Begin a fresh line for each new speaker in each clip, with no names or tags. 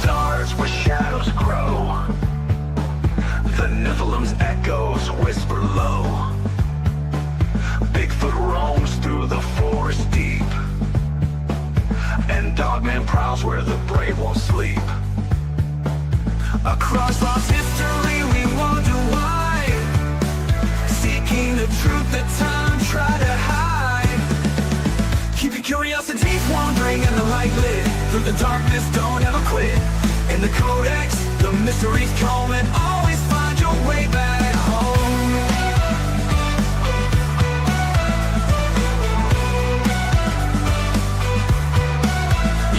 stars where shadows grow. The Nephilim's echoes whisper low. Bigfoot roams through the forest deep, and Dogman prowls where the brave won't sleep. Across lost history we wonder why, seeking the truth that time tried to hide. Keep your curiosities wandering and the light lit. Through the darkness, don't ever quit. In the Codex, the mysteries come, and always find your way back home.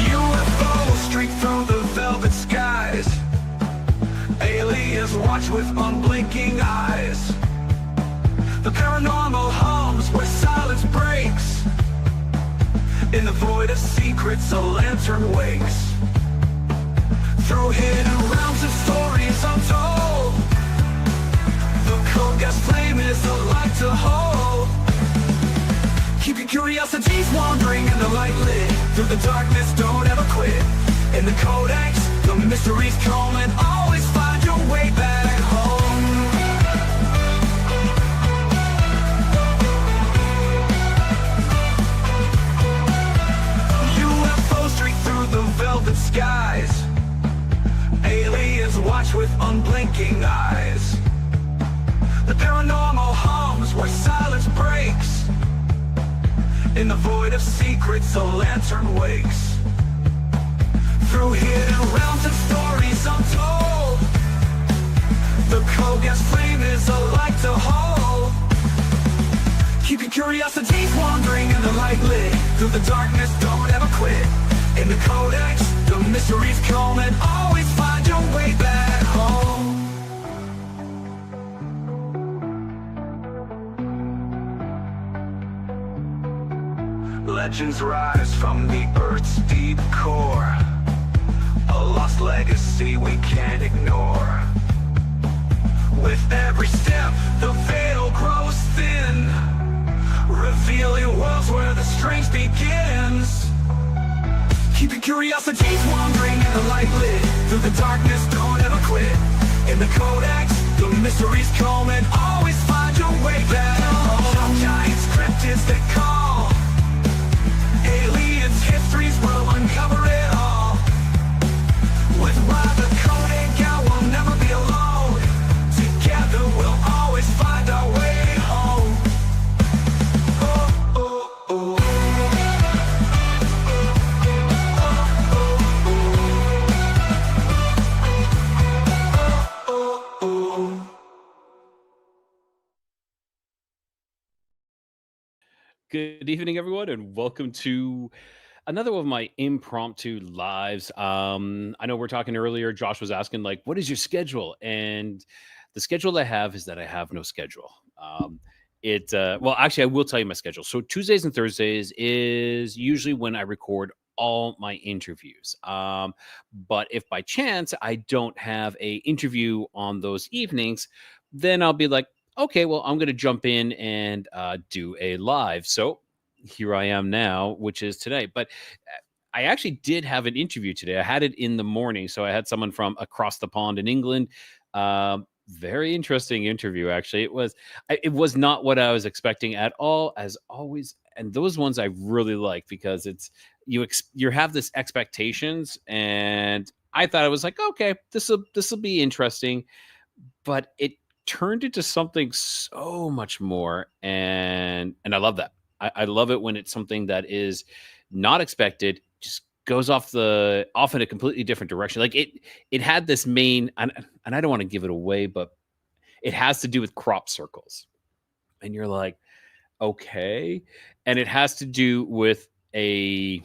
UFOs streak through the velvet skies. Aliens watch with unblinking eyes. The paranormal hums where silence breaks. In the void of secrets, a lantern wakes. Through hidden realms of stories untold, the Codex flame is a light to hold. Keep your curiosities wandering and the light lit. Through the darkness, don't ever quit. In the Codex, the mysteries come, and always find your way back home. UFOs streak through the velvet skies. Aliens watch with unblinking eyes. The paranormal hums where silence breaks. In the void of secrets, a lantern wakes. Through hidden realms of stories untold, the Codex flame is a light to hold. Keep your curiosities wandering and the light lit. Through the darkness, don't ever quit. In the Codex, the mysteries come, and always find your way back home. Legends rise from the Earth's deep core, a lost legacy we can't ignore. With every step, the veil grows thin, revealing worlds where the strange begins. Keep your curiosities wandering and the light lit. Through the darkness, don't ever quit. In the Codex, the mysteries come, and always find your way back home. Giants, cryptids that call, aliens, histories, we'll uncover it all. With Rye the Codega, we'll never be alone. Together we'll always find our way home. Oh, oh, oh.
Good evening, everyone, and welcome to another one of my impromptu lives. I know we're talking earlier. Josh was asking, like, what is your schedule? And the schedule I have is that I have no schedule. Well, actually, I will tell you my schedule. So Tuesdays and Thursdays is usually when I record all my interviews. But if by chance I don't have a interview on those evenings, then I'll be like, okay, well, I'm going to jump in and do a live. So here I am now, which is today. But I actually did have an interview today. I had it in the morning. So I had someone from across the pond in England. Very interesting interview, actually. It was not what I was expecting at all, as always. And those ones I really like because it's you have this expectations, and I thought it was like, okay, this will be interesting, but it turned into something so much more, and I love that. I love it when it's something that is not expected, just goes off in a completely different direction. Like it had this main, and I don't want to give it away, but it has to do with crop circles, and you're like, okay, and it has to do with I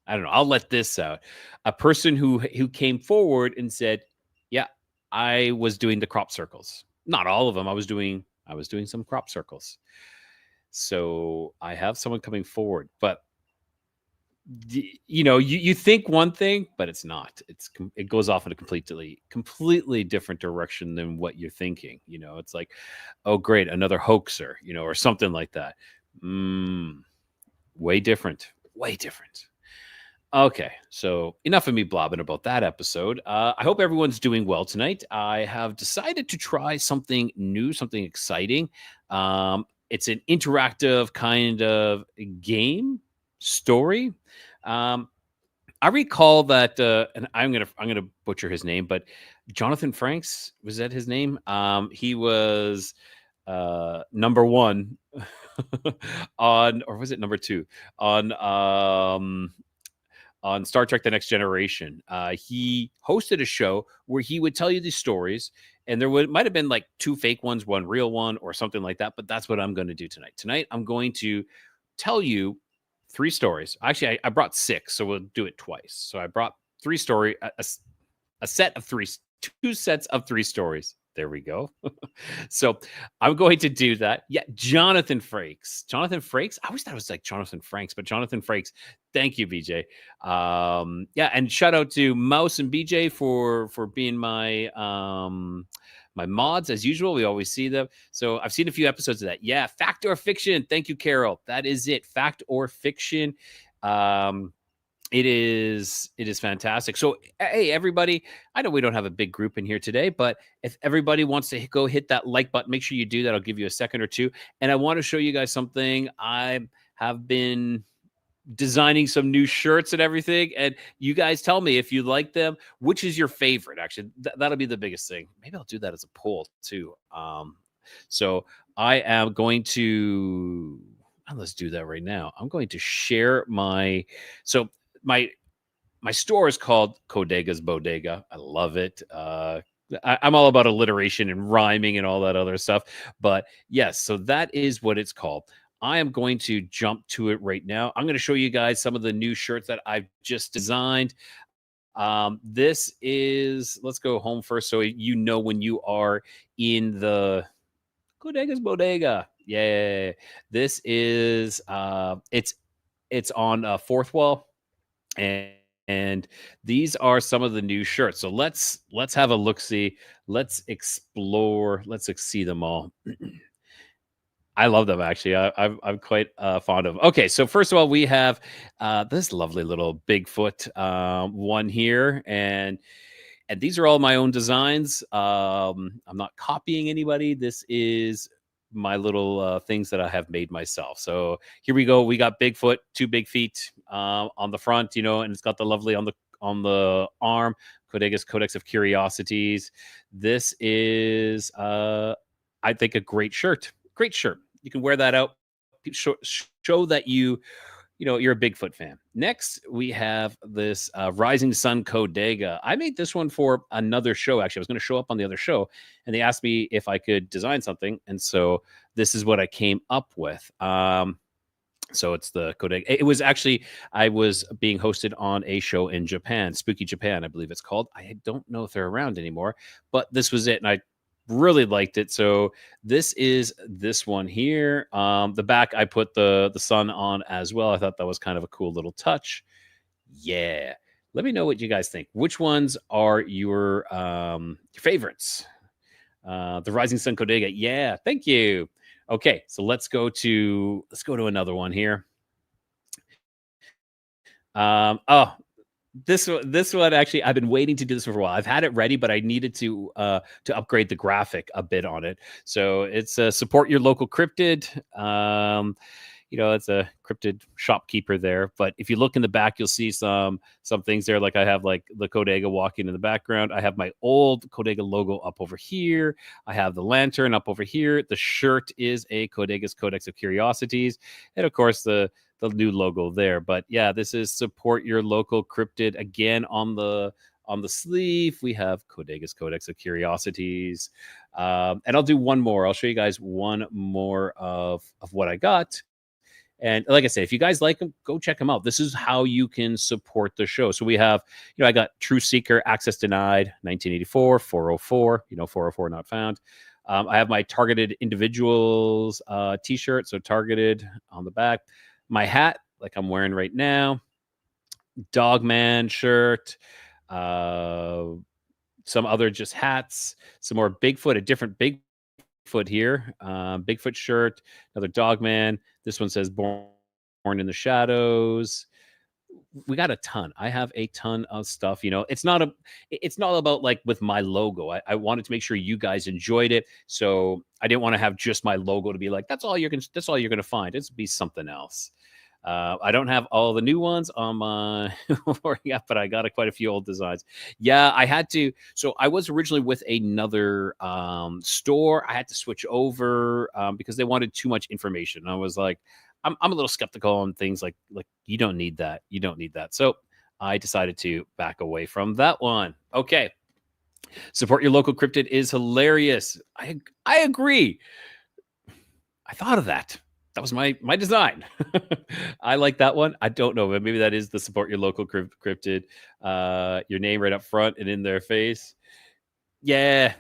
don't know. I'll let this out. A person who came forward and said, "Yeah, I was doing the crop circles. Not all of them. I was doing some crop circles." So I have someone coming forward, but you think one thing, but it's not. It goes off in a completely different direction than what you're thinking. It's like, oh great, another hoaxer, or something like that. Way different. Okay, so enough of me blobbing about that episode. I hope everyone's doing well tonight. I have decided to try something new, something exciting. It's an interactive kind of game story. Um, I recall that, and I'm gonna butcher his name, but Jonathan Franks, was that his name? He was number one on, or was it number two on Star Trek: The Next Generation. He hosted a show where he would tell you these stories, and there might have been like two fake ones, one real one, or something like that. But that's what I'm going to do tonight. Tonight, I'm going to tell you three stories. Actually, I brought six, so we'll do it twice. So I brought three story, a set of three, two sets of three stories. There we go. So I'm going to do that. Yeah, Jonathan Frakes. Jonathan Frakes. I always thought it was like Jonathan Franks, but Jonathan Frakes. Thank you, BJ. Yeah, and shout out to Mouse and BJ for being my mods as usual. We always see them. So I've seen a few episodes of that. Yeah, fact or fiction. Thank you, Carol. That is it. Fact or fiction. It is fantastic. So hey, everybody, I know we don't have a big group in here today, but if everybody wants to go hit that like button, make sure you do that. I'll give you a second or two. And I want to show you guys something. I have been designing some new shirts and everything, and you guys tell me if you like them, which is your favorite. Actually, that'll be the biggest thing. Maybe I'll do that as a poll too. So I am going to, let's do that right now. I'm going to share my store is called Codega's Bodega. I love it. I'm all about alliteration and rhyming and all that other stuff. But yes, so that is what it's called. I am going to jump to it right now. I'm going to show you guys some of the new shirts that I've just designed. This is, let's go home first so you know when you are in the Codega's Bodega. Yeah. This is, it's on fourth wall, and these are some of the new shirts. So let's have a look see. Let's explore. Let's see them all. I love them actually. I'm quite fond of them. Okay, so first of all, we have this lovely little Bigfoot one here, and these are all my own designs. I'm not copying anybody. This is my little things that I have made myself. So here we go. We got Bigfoot, two big feet on the front, and it's got the lovely on the arm. Codex of Curiosities. This is, I think, a great shirt. Great shirt. You can wear that out. Show that you're a Bigfoot fan. Next, we have this Rising Sun Codega. I made this one for another show. Actually, I was going to show up on the other show, and they asked me if I could design something, and so this is what I came up with. So it's the Codega. It was actually, I was being hosted on a show in Japan, Spooky Japan, I believe it's called. I don't know if they're around anymore, but this was it, and I really liked it. So this is this one here. The back, I put the sun on as well. I thought that was kind of a cool little touch. Yeah. Let me know what you guys think. Which ones are your favorites? The Rising Sun Codega. Yeah, thank you. Okay, so let's go to another one here. Oh, this one actually, I've been waiting to do this for a while. I've had it ready, but I needed to upgrade the graphic a bit on it. So it's support your local cryptid. It's a cryptid shopkeeper there. But if you look in the back, you'll see some things there. Like I have like the Codega walking in the background. I have my old Codega logo up over here. I have the lantern up over here. The shirt is a Codega's Codex of Curiosities, and of course the new logo there. But yeah, this is support your local cryptid. Again, on the sleeve, we have Codega's Codex of Curiosities. And I'll do one more. I'll show you guys one more of what I got. And like I say, if you guys like them, go check them out. This is how you can support the show. So we have, I got True Seeker, Access Denied, 1984, 404, 404 not found. I have my Targeted Individuals t-shirt, so targeted on the back. My hat, like I'm wearing right now. Dogman shirt. Some other just hats. Some more Bigfoot, a different Bigfoot here. Bigfoot shirt. Another Dogman. This one says Born in the Shadows. we got a ton. I have a ton of stuff. It's not about like with my logo. I wanted to make sure you guys enjoyed it. So I didn't want to have just my logo to be like, that's all you're gonna find. It's be something else. I don't have all the new ones on my but I got quite a few old designs. Yeah, I had to. So I was originally with another store. I had to switch over because they wanted too much information. I was like, I'm a little skeptical on things like you don't need that. You don't need that. So I decided to back away from that one. Okay. Support your local cryptid is hilarious. I agree. I thought of that. That was my design. I like that one. I don't know, but maybe that is the support your local cryptid. Your name right up front and in their face. Yeah,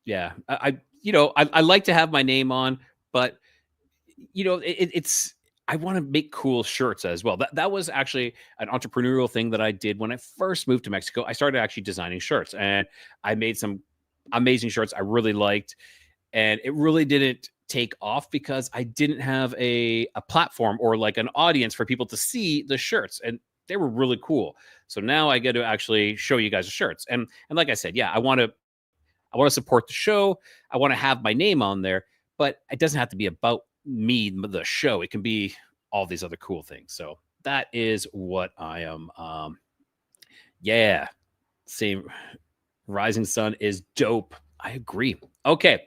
yeah. I like to have my name on, but it's I want to make cool shirts as well. That was actually an entrepreneurial thing that I did when I first moved to Mexico. I started actually designing shirts, and I made some amazing shirts I really liked, and it really didn't take off because I didn't have a platform or like an audience for people to see the shirts, and they were really cool. So now I get to actually show you guys the shirts, and like I said, yeah, I want to support the show. I want to have my name on there, but it doesn't have to be about me, the show. It can be all these other cool things. So that is what I am. Yeah, same. Rising Sun is dope. I agree. Okay.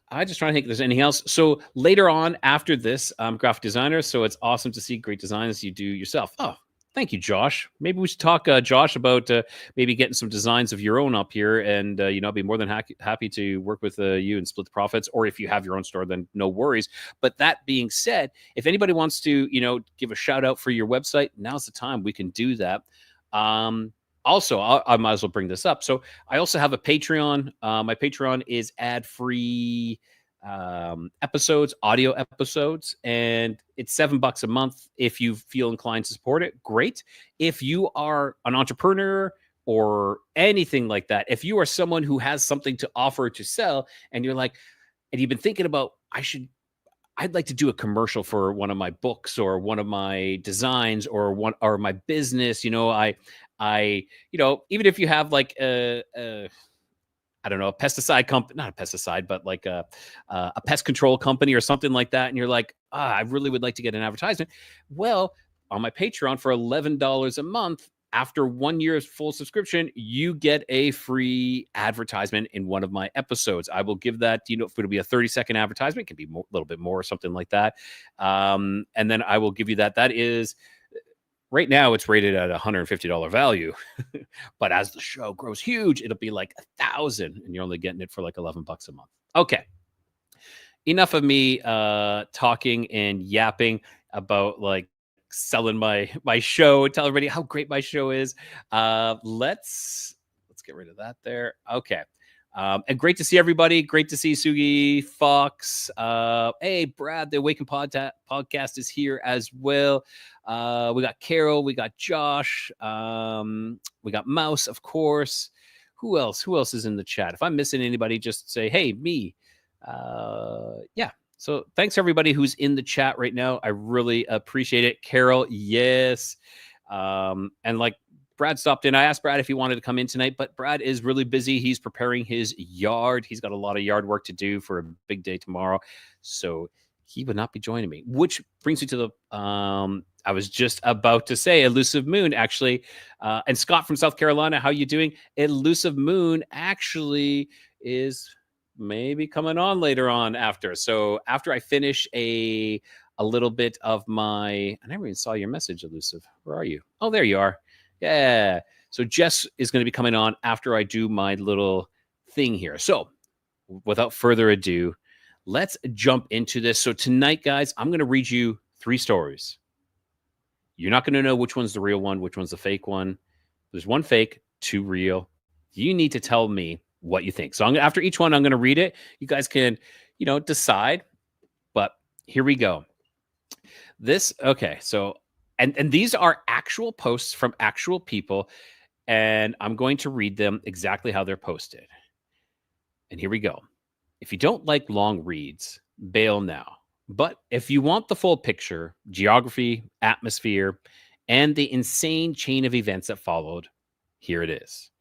I just trying to think if there's anything else. So later on after this, I'm a graphic designer. So it's awesome to see great designs you do yourself. Oh, thank you, Josh. Maybe we should talk, Josh, about maybe getting some designs of your own up here. And, I'd be more than happy to work with you and split the profits. Or if you have your own store, then no worries. But that being said, if anybody wants to, give a shout out for your website, now's the time we can do that. Also, I might as well bring this up. So I also have a Patreon. My Patreon is ad-free episodes, audio episodes, and it's $7 a month. If you feel inclined to support it, great. If you are an entrepreneur or anything like that, if you are someone who has something to offer to sell, and you're like, and you've been thinking about, I'd like to do a commercial for one of my books or one of my designs or my business. Even if you have like I don't know, a pesticide company, not a pesticide, but like a pest control company or something like that. And you're like, I really would like to get an advertisement. Well, on my Patreon for $11 a month, after 1 year's full subscription, you get a free advertisement in one of my episodes. I will give that, if it'll be a 30-second advertisement, it can be a little bit more or something like that. And then I will give you that. That is, right now it's rated at $150 value, but as the show grows huge, it'll be like $1,000 and you're only getting it for like $11 a month. Okay. Enough of me talking and yapping about like selling my show, tell everybody how great my show is. Let's get rid of that there. Okay. And great to see everybody. Great to see Sugi, Fox. Hey, Brad, the Awaken podcast is here as well. We got Carol, we got Josh, we got Mouse, of course. Who else is in the chat? If I'm missing anybody, just say, hey, me. Yeah. So thanks everybody who's in the chat right now. I really appreciate it. Carol, yes. And like Brad stopped in. I asked Brad if he wanted to come in tonight, but Brad is really busy. He's preparing his yard. He's got a lot of yard work to do for a big day tomorrow. So he would not be joining me, which brings me to the, I was just about to say Elusive Moon, actually. And Scott from South Carolina, how you doing? Elusive Moon actually is maybe coming on later on after. So after I finish a little bit of my, I never even saw your message, Elusive. Where are you? Oh, there you are. Yeah. So Jess is going to be coming on after I do my little thing here. So without further ado, let's jump into this. So tonight, guys, I'm going to read you 3 stories. You're not going to know which one's the real one, which one's the fake one. There's 1 fake, 2 real. You need to tell me what you think. So after each one, I'm going to read it. You guys can, decide. But here we go. Okay. So, and these are actual posts from actual people, and I'm going to read them exactly how they're posted. And here we go. If you don't like long reads, bail now. But if you want the full picture, geography, atmosphere, and the insane chain of events that followed, here it is.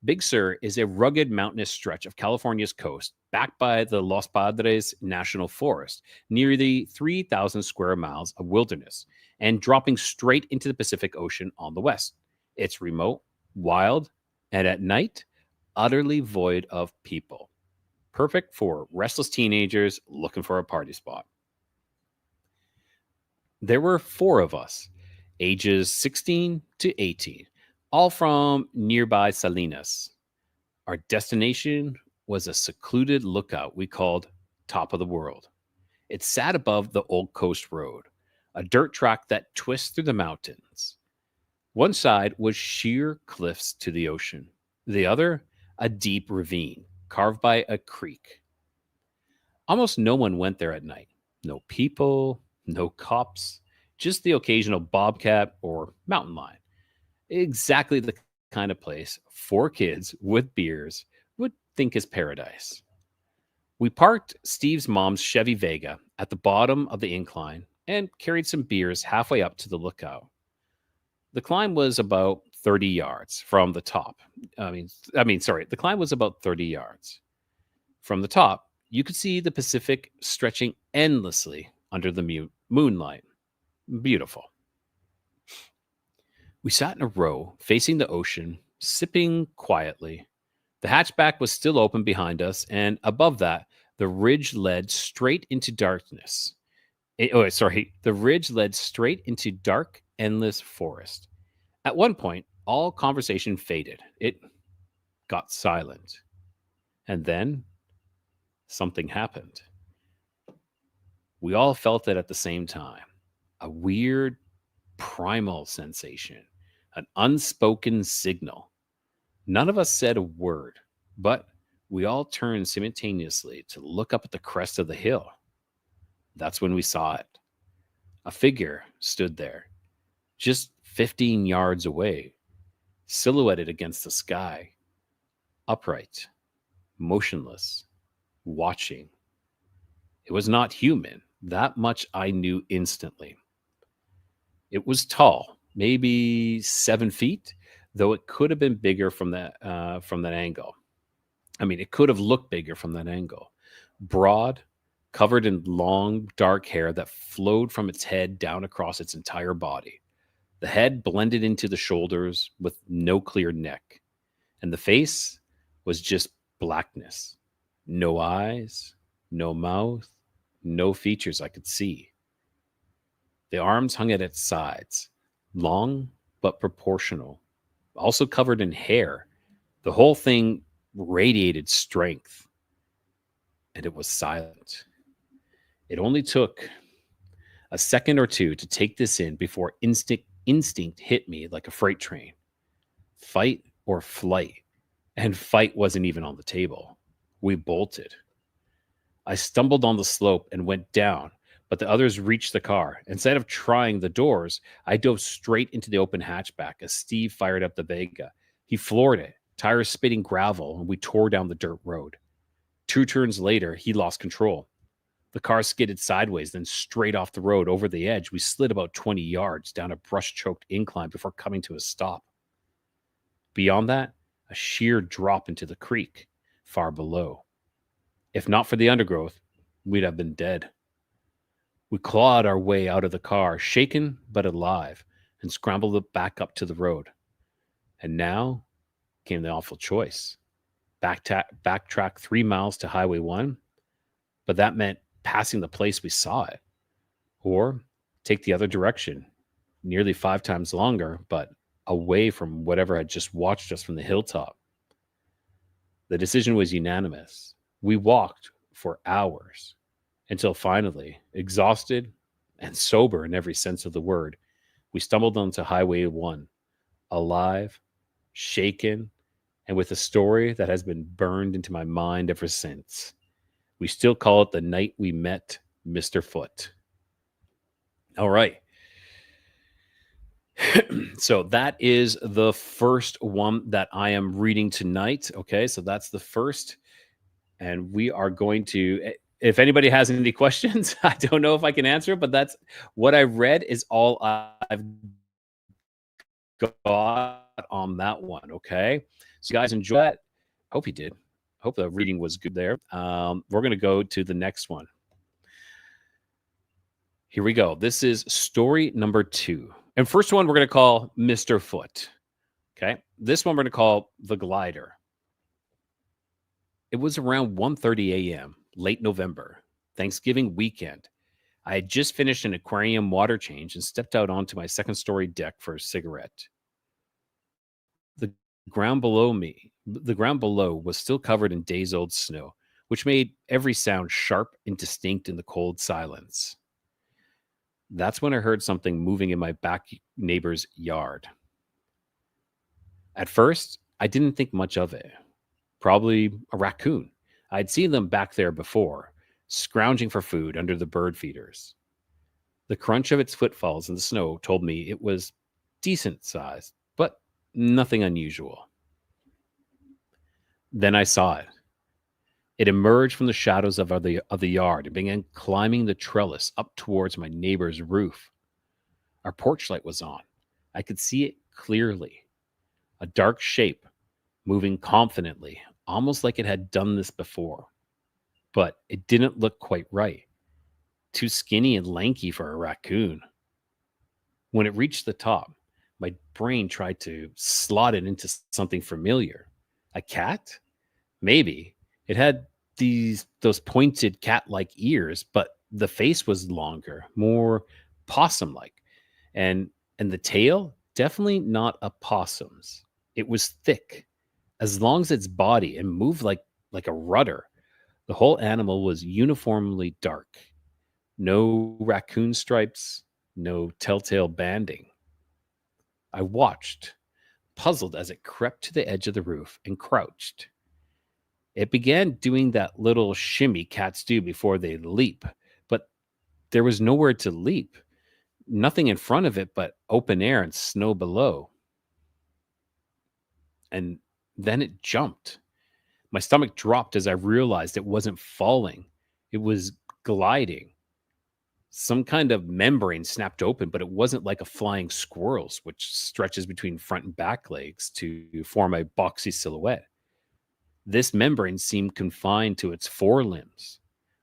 Big Sur is a rugged mountainous stretch of California's coast, backed by the Los Padres National Forest, nearly 3,000 square miles of wilderness, and dropping straight into the Pacific Ocean on the west. It's remote, wild, and at night, utterly void of people. Perfect for restless teenagers looking for a party spot. There were four of us, ages 16 to 18, all from nearby Salinas. Our destination was a secluded lookout we called Top of the World. It sat above the Old Coast Road, a dirt track that twists through the mountains. One side was sheer cliffs to the ocean, the other, a deep ravine carved by a creek. Almost no one went there at night. No people, no cops, just the occasional bobcat or mountain lion. Exactly the kind of place four kids with beers would think is paradise. We parked Steve's mom's Chevy Vega at the bottom of the incline and carried some beers halfway up to the lookout. The climb was about 30 yards from the top. The climb was about 30 yards. From the top, you could see the Pacific stretching endlessly under the moonlight. Beautiful. We sat in a row facing the ocean, sipping quietly. The hatchback was still open behind us, and above that, the ridge led straight into darkness. The ridge led straight into dark, endless forest. At one point, all conversation faded. It got silent. And then something happened. We all felt it at the same time. A weird primal sensation, an unspoken signal. None of us said a word, but we all turned simultaneously to look up at the crest of the hill. That's when we saw it. A figure stood there, just 15 yards away, silhouetted against the sky, upright, motionless, watching. It was not human. That much I knew instantly. It was tall, maybe 7 feet, though it could have been bigger from that angle. It could have looked bigger from that angle. Broad, covered in long, dark hair that flowed from its head down across its entire body. The head blended into the shoulders with no clear neck, and the face was just blackness. No eyes, no mouth, no features I could see. The arms hung at its sides, long but proportional, also covered in hair. The whole thing radiated strength, and it was silent. It only took a second or two to take this in before instinct hit me like a freight train. Fight or flight, and fight wasn't even on the table. We bolted. I stumbled on the slope and went down, but the others reached the car. Instead of trying the doors, I dove straight into the open hatchback as Steve fired up the Vega. He floored it, tires spitting gravel, and we tore down the dirt road. 2 turns later, he lost control. The car skidded sideways, then straight off the road over the edge. We slid about 20 yards down a brush-choked incline before coming to a stop. Beyond that, a sheer drop into the creek, far below. If not for the undergrowth, we'd have been dead. We clawed our way out of the car, shaken but alive, and scrambled back up to the road. And now came the awful choice. Backtrack 3 miles to Highway 1, but that meant passing the place we saw it. Or take the other direction, nearly 5 times longer, but away from whatever had just watched us from the hilltop. The decision was unanimous. We walked for hours until finally, exhausted and sober in every sense of the word, we stumbled onto Highway 1, alive, shaken, and with a story that has been burned into my mind ever since. We still call it the night we met Mr. Foot. All right. So that is the first one that I am reading tonight. Okay, so that's the first. And we are going to, if anybody has any questions, I don't know if I can answer, but that's what I read is all I've got on that one. Okay. So, you guys enjoy that. Hope you did. Hope the reading was good there. We're going to go to the next one. Here we go. This is story number 2. And first one we're going to call Mr. Foot. Okay. This one we're going to call The Glider. It was around 1:30 a.m., late November, Thanksgiving weekend. I had just finished an aquarium water change and stepped out onto my second story deck for a cigarette. The the ground below was still covered in days old snow, which made every sound sharp and distinct in the cold silence. That's when I heard something moving in my back neighbor's yard. At first, I didn't think much of it. Probably a raccoon. I'd seen them back there before, scrounging for food under the bird feeders. The crunch of its footfalls in the snow told me it was decent sized, but nothing unusual. Then I saw it. It emerged from the shadows of the yard and began climbing the trellis up towards my neighbor's roof. Our porch light was on. I could see it clearly. A dark shape, moving confidently, almost like it had done this before. But it didn't look quite right. Too skinny and lanky for a raccoon. When it reached the top, my brain tried to slot it into something familiar. A cat? Maybe. It had those pointed cat-like ears, but the face was longer, more possum-like. And the tail, definitely not a possum's. It was thick, as long as its body, and moved like a rudder. The whole animal was uniformly dark. No raccoon stripes, no telltale banding. I watched, puzzled as it crept to the edge of the roof and crouched. It began doing that little shimmy cats do before they leap, but there was nowhere to leap. Nothing in front of it but open air and snow below. And then it jumped. My stomach dropped as I realized it wasn't falling. It was gliding. Some kind of membrane snapped open, but it wasn't like a flying squirrel's, which stretches between front and back legs to form a boxy silhouette. This membrane seemed confined to its forelimbs,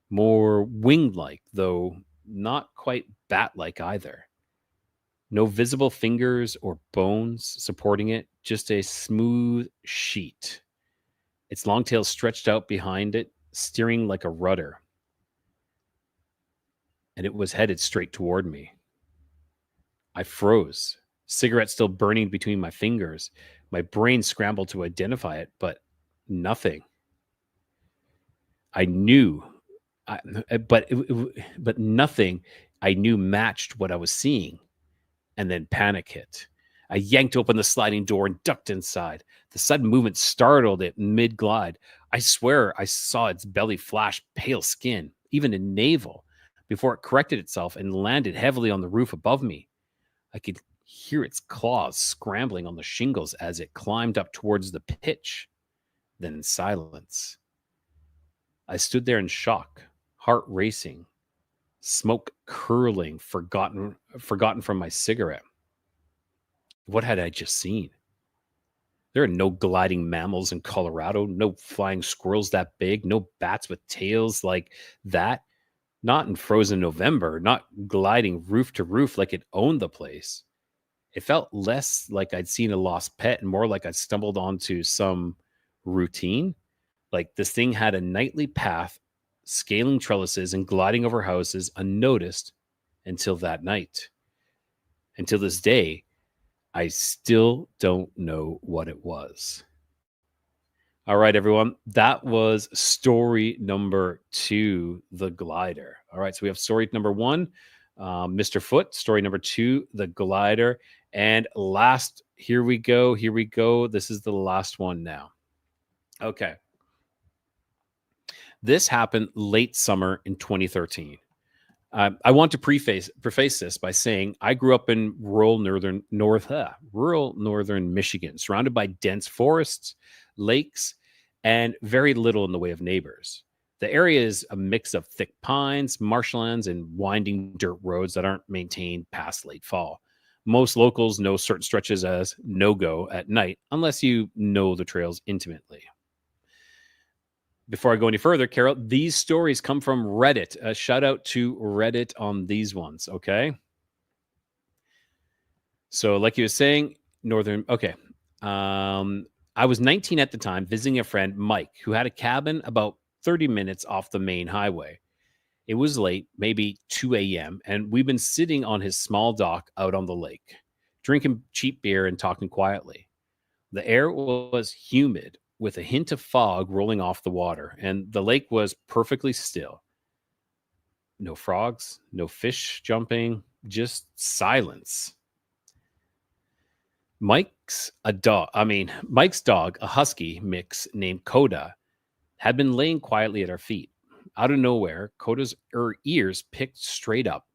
more wing-like, though not quite bat-like either. No visible fingers or bones supporting it, just a smooth sheet. Its long tail stretched out behind it, steering like a rudder. And it was headed straight toward me. I froze, cigarette still burning between my fingers. My brain scrambled to identify it, but nothing. I knew, but nothing I knew matched what I was seeing. And then panic hit. I yanked open the sliding door and ducked inside. The sudden movement startled it mid-glide. I swear I saw its belly flash pale skin, even a navel, before it corrected itself and landed heavily on the roof above me. I could hear its claws scrambling on the shingles as it climbed up towards the pitch. Then in silence. I stood there in shock, heart racing, smoke curling, forgotten from my cigarette. What had I just seen? There are no gliding mammals in Colorado, no flying squirrels that big, no bats with tails like that. Not in frozen November, not gliding roof to roof like it owned the place. It felt less like I'd seen a lost pet and more like I'd stumbled onto some routine. Like this thing had a nightly path, scaling trellises and gliding over houses unnoticed until that night. Until this day, I still don't know what it was. All right, everyone. That was story number 2, The Glider. All right, so we have story number 1, Mr. Foot. Story number 2, The Glider. And last, here we go. This is the last one now. Okay. This happened late summer in 2013. I want to preface this by saying I grew up in rural northern Michigan, surrounded by dense forests, lakes, and very little in the way of neighbors. The area is a mix of thick pines, marshlands, and winding dirt roads that aren't maintained past late fall. Most locals know certain stretches as no-go at night unless you know the trails intimately. Before I go any further, Carol, these stories come from Reddit. A shout out to Reddit on these ones, okay? So, like you were saying, okay. I was 19 at the time, visiting a friend, Mike, who had a cabin about 30 minutes off the main highway. It was late, maybe 2 a.m., and we've been sitting on his small dock out on the lake, drinking cheap beer and talking quietly. The air was humid with a hint of fog rolling off the water, and the lake was perfectly still. No frogs, no fish jumping, just silence. Mike's dog, a husky mix named Coda, had been laying quietly at our feet. Out of nowhere, Coda's ears picked straight up,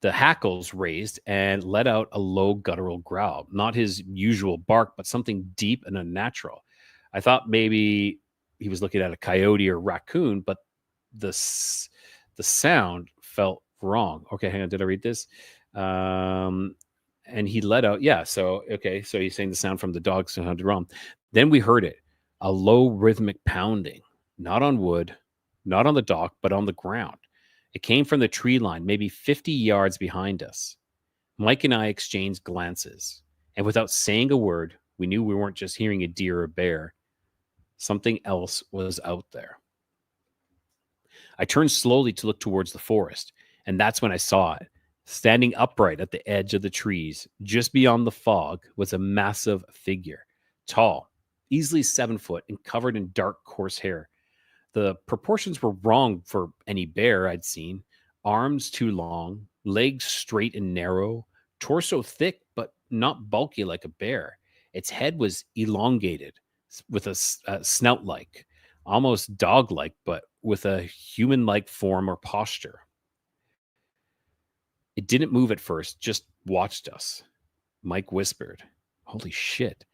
the hackles raised, and let out a low guttural growl. Not his usual bark, but something deep and unnatural. I thought maybe he was looking at a coyote or raccoon, but the sound felt wrong. Okay, hang on. Did I read this? And he let out, yeah. So, okay. So he's saying the sound from the dog sounded wrong. Then we heard it, a low rhythmic pounding, not on wood, not on the dock, but on the ground. It came from the tree line, maybe 50 yards behind us. Mike and I exchanged glances, and without saying a word, we knew we weren't just hearing a deer or bear. Something else was out there. I turned slowly to look towards the forest, and that's when I saw it. Standing upright at the edge of the trees, just beyond the fog, was a massive figure, tall, easily 7 foot, and covered in dark, coarse hair. The proportions were wrong for any bear I'd seen. Arms too long, legs straight and narrow, torso thick but not bulky like a bear. Its head was elongated with a snout like, almost dog like, but with a human like form or posture. It didn't move at first, just watched us. Mike whispered, "Holy shit."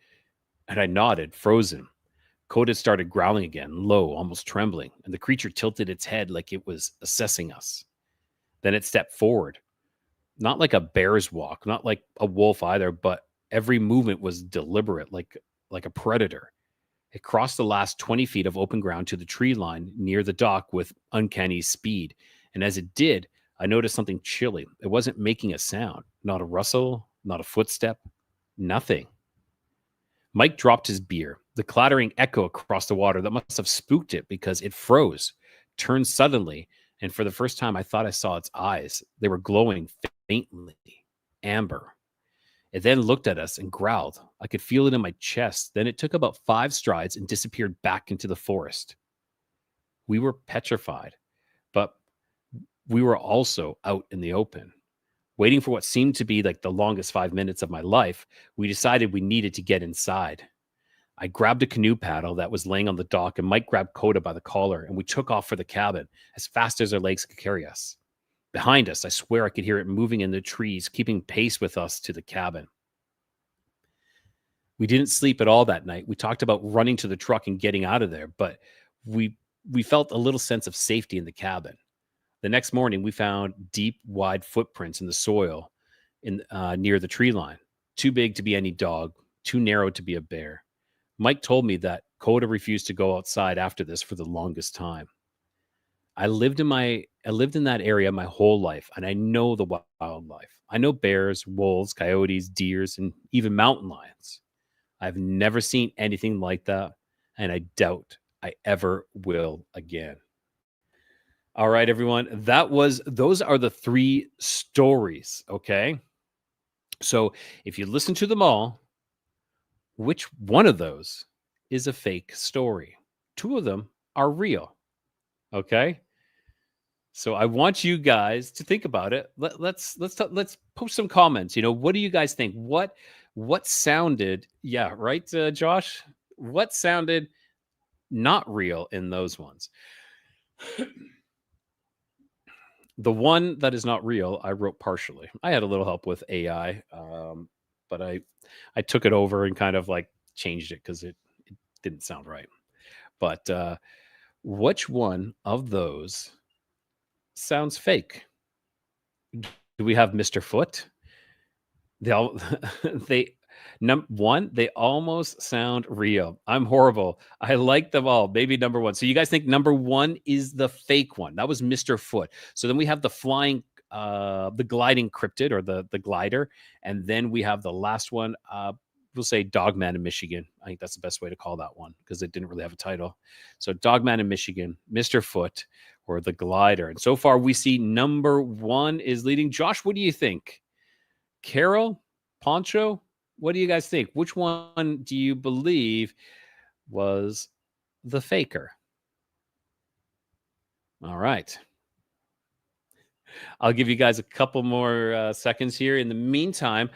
And I nodded, frozen. Coda started growling again, low, almost trembling, and the creature tilted its head like it was assessing us. Then it stepped forward, not like a bear's walk, not like a wolf either, but every movement was deliberate, like a predator. It crossed the last 20 feet of open ground to the tree line near the dock with uncanny speed. And as it did, I noticed something chilly. It wasn't making a sound, not a rustle, not a footstep, nothing. Mike dropped his beer. The clattering echo across the water that must have spooked it because it froze, turned suddenly, and for the first time I thought I saw its eyes. They were glowing faintly, amber. It then looked at us and growled. I could feel it in my chest. Then it took about 5 strides and disappeared back into the forest. We were petrified, but we were also out in the open. Waiting for what seemed to be like the longest 5 minutes of my life, we decided we needed to get inside. I grabbed a canoe paddle that was laying on the dock, and Mike grabbed Coda by the collar, and we took off for the cabin as fast as our legs could carry us. Behind us, I swear I could hear it moving in the trees, keeping pace with us to the cabin. We didn't sleep at all that night. We talked about running to the truck and getting out of there, but we felt a little sense of safety in the cabin. The next morning, we found deep, wide footprints in the soil near the tree line. Too big to be any dog, too narrow to be a bear. Mike told me that Coda refused to go outside after this for the longest time. I lived in that area my whole life, and I know the wildlife. I know bears, wolves, coyotes, deers, and even mountain lions. I've never seen anything like that, and I doubt I ever will again. All right, everyone. Those are the 3 stories. Okay. So if you listen to them all, which one of those is a fake story? 2 of them are real. Okay. So I want you guys to think about it. Let's post some comments. What do you guys think? What sounded, yeah, right, Josh? What sounded not real in those ones? The one that is not real, I wrote partially. I had a little help with AI, but I took it over and kind of like changed it because it didn't sound right. But which one of those sounds fake? Do we have Mr. Foot, They all they one, they almost sound real. I'm horrible. I like them all. Maybe number one. So you guys think number one is the fake one? That was Mr. Foot. So then we have the the gliding cryptid, or the glider, and then we have the last one. We'll say Dogman in Michigan. I think that's the best way to call that one because it didn't really have a title. So Dogman in Michigan, Mr. Foot, or the glider. And so far we see number one is leading. Josh, what do you think? Carol, Poncho, what do you guys think? Which one do you believe was the faker? All right. I'll give you guys a couple more seconds here. In the meantime,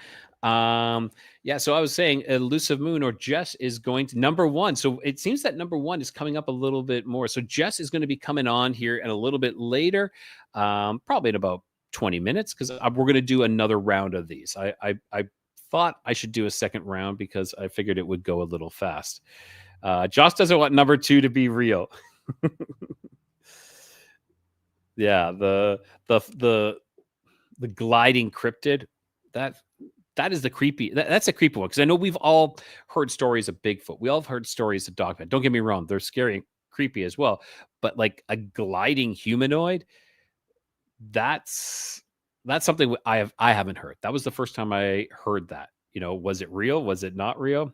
yeah, so I was saying Elusive Moon or Jess is going to number one. So it seems that number one is coming up a little bit more. So Jess is going to be coming on here and a little bit later, probably in about 20 minutes, because we're going to do another round of these. I thought I should do a second round because I figured it would go a little fast. Josh doesn't want number two to be real. Yeah, the gliding cryptid, that is the creepy. That's a creepy one because I know we've all heard stories of Bigfoot. We all have heard stories of Dogman. Don't get me wrong; they're scary and creepy as well. But like a gliding humanoid, that's something I haven't heard. That was the first time I heard that. You know, was it real? Was it not real?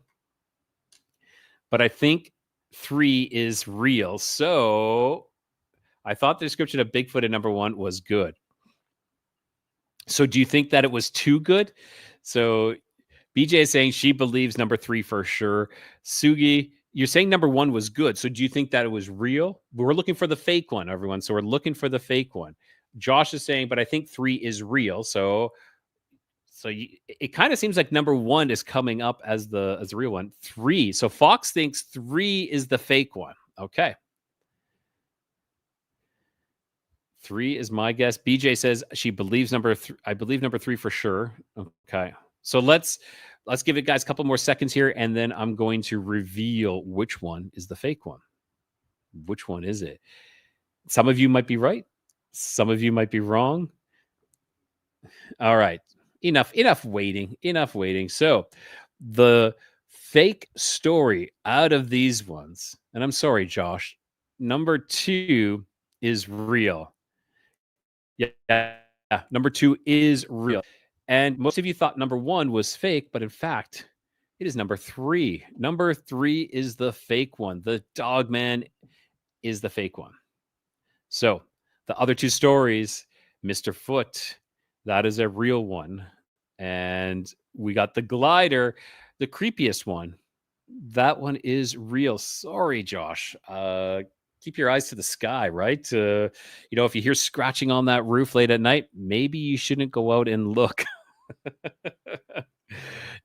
But I think 3 is real. So I thought the description of Bigfoot at number one was good. So do you think that it was too good? So BJ is saying she believes number 3 for sure. Sugi, you're saying number one was good. So do you think that it was real? We're looking for the fake one, everyone. So we're looking for the fake one. Josh is saying, but I think 3 is real. So it kind of seems like number one is coming up as the real one. 3. So Fox thinks 3 is the fake one. Okay. 3 is my guess. BJ says she believes number 3. I believe number 3 for sure. Okay. So let's give it guys a couple more seconds here, and then I'm going to reveal which one is the fake one. Which one is it? Some of you might be right. Some of you might be wrong. All right. Enough waiting. Enough waiting. So the fake story out of these ones, and I'm sorry, Josh, number 2 is real. Yeah, number 2 is real. And most of you thought number 1 was fake, but in fact, it is number 3. Number 3 is the fake one. The Dogman is the fake one. So the other 2 stories, Mr. Foot, that is a real one. And we got the glider, the creepiest one. That one is real. Sorry, Josh. Keep your eyes to the sky, right? You know, if you hear scratching on that roof late at night, maybe you shouldn't go out and look.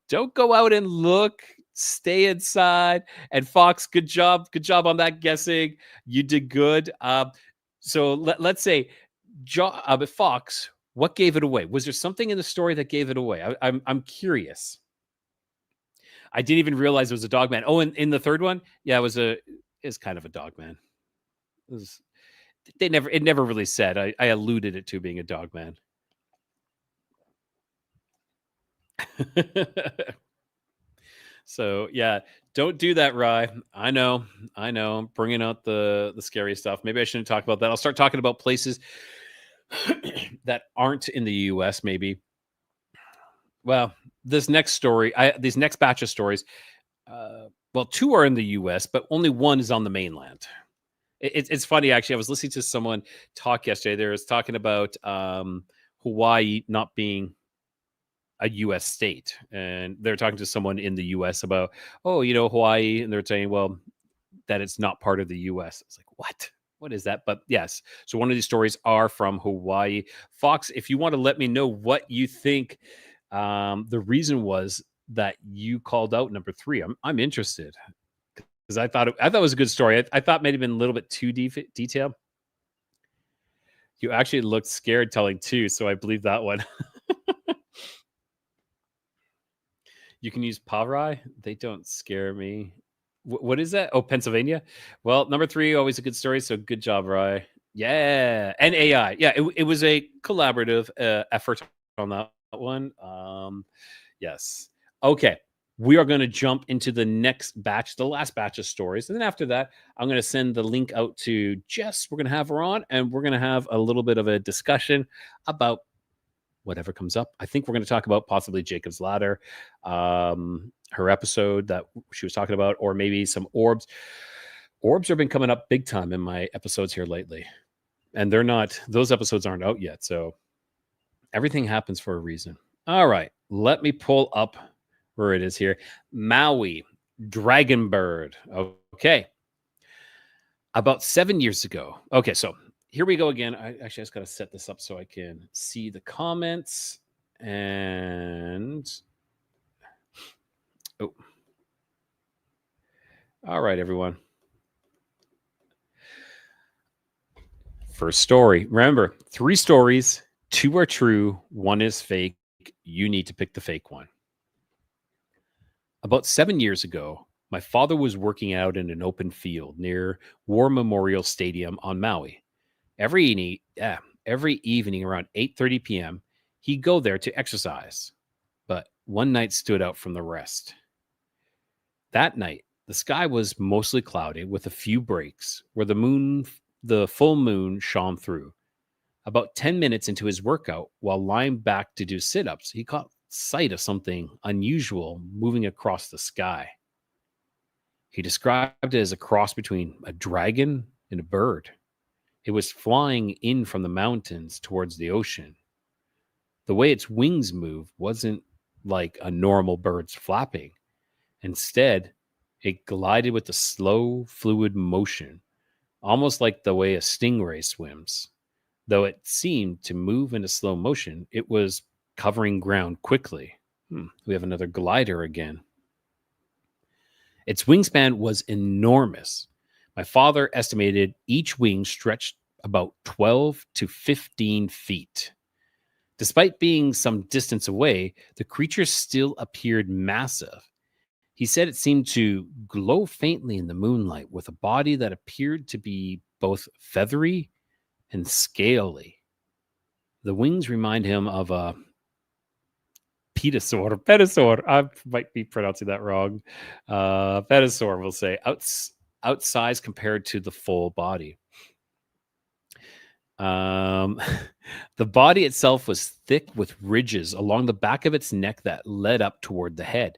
Don't go out and look. Stay inside. And Fox, good job. Good job on that guessing. You did good. So let's say, Fox, what gave it away? Was there something in the story that gave it away? I'm curious. I didn't even realize it was a Dogman. Oh, and in the third one, yeah, it's kind of a Dogman. It never really said. I alluded it to being a Dogman. So yeah, don't do that, Rye. I know. I'm bringing out the scary stuff. Maybe I shouldn't talk about that. I'll start talking about places that aren't in the US, maybe. Well, this next story, these next batch of stories, well, 2 are in the US, but only 1 is on the mainland. It's funny, actually. I was listening to someone talk yesterday. They was talking about Hawaii not being a U.S. state, and they're talking to someone in the U.S. about, oh, you know, Hawaii, and they're saying, well, that it's not part of the U.S. It's like, what? What is that? But yes, so one of these stories are from Hawaii. Fox, if you want to let me know what you think the reason was that you called out number 3, I'm interested. Because I thought it was a good story. I thought maybe been a little bit too detailed. You actually looked scared telling 2, so I believe that one. You can use Pavrai. They don't scare me. What is that? Oh, Pennsylvania. Well, number 3, always a good story. So good job, Rye. Yeah, and AI. Yeah, it was a collaborative effort on that one. Yes. Okay. We are going to jump into the next batch, the last batch of stories. And then after that, I'm going to send the link out to Jess. We're going to have her on and we're going to have a little bit of a discussion about whatever comes up. I think we're going to talk about possibly Jacob's Ladder, her episode that she was talking about, or maybe some orbs. Orbs have been coming up big time in my episodes here lately. And those episodes aren't out yet. So everything happens for a reason. All right. Let me pull up where it is here. Maui, Dragon Bird. Okay. About 7 years ago. Okay, so here we go again. I just got to set this up so I can see the comments. And oh, all right, everyone. First story. Remember, 3 stories, 2 are true, 1 is fake. You need to pick the fake one. About 7 years ago, my father was working out in an open field near War Memorial Stadium on Maui. Every evening around 8:30 p.m., he'd go there to exercise. But one night stood out from the rest. That night, the sky was mostly cloudy with a few breaks where the full moon shone through. About 10 minutes into his workout, while lying back to do sit-ups, he caught sight of something unusual moving across the sky. He described it as a cross between a dragon and a bird. It was flying in from the mountains towards the ocean. The way its wings moved wasn't like a normal bird's flapping. Instead, it glided with a slow, fluid motion, almost like the way a stingray swims. Though it seemed to move in a slow motion, it was covering ground quickly. We have another glider again. Its wingspan was enormous. My father estimated each wing stretched about 12 to 15 feet. Despite being some distance away, the creature still appeared massive. He said it seemed to glow faintly in the moonlight with a body that appeared to be both feathery and scaly. The wings remind him of a petasaur. I might be pronouncing that wrong. Petasaur, we'll say, outsized compared to the full body. The body itself was thick with ridges along the back of its neck that led up toward the head.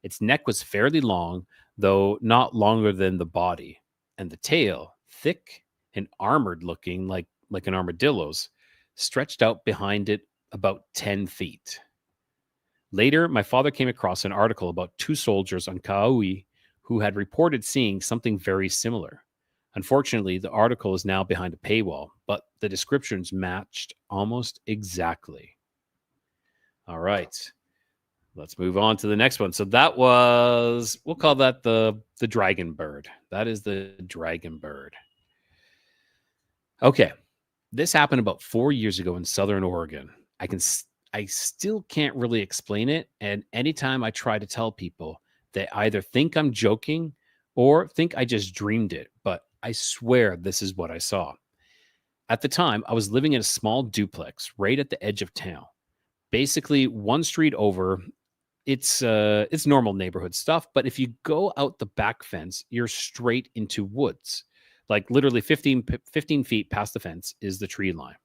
Its neck was fairly long, though not longer than the body, and the tail, thick and armored looking like an armadillo's, stretched out behind it about 10 feet. Later, my father came across an article about 2 soldiers on Kauai who had reported seeing something very similar. Unfortunately, the article is now behind a paywall, but the descriptions matched almost exactly. All right. Let's move on to the next one. So that was, we'll call that the dragon bird. That is the dragon bird. Okay. This happened about 4 years ago in Southern Oregon. I still can't really explain it. And anytime I try to tell people, they either think I'm joking or think I just dreamed it. But I swear this is what I saw. At the time, I was living in a small duplex right at the edge of town. Basically, one street over. It's normal neighborhood stuff. But if you go out the back fence, you're straight into woods. Like literally 15 feet past the fence is the tree line.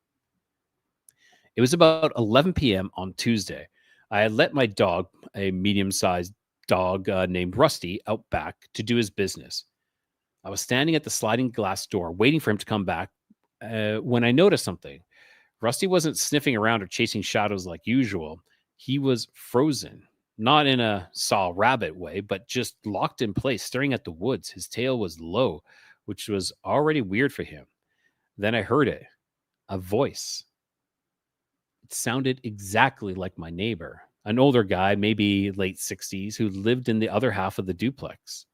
It was about 11 p.m. on Tuesday. I had let my dog, a medium-sized dog named Rusty, out back to do his business. I was standing at the sliding glass door waiting for him to come back when I noticed something. Rusty wasn't sniffing around or chasing shadows like usual. He was frozen, not in a saw rabbit way, but just locked in place, staring at the woods. His tail was low, which was already weird for him. Then I heard it, a voice. It sounded exactly like my neighbor, an older guy, maybe late 60s, who lived in the other half of the duplex.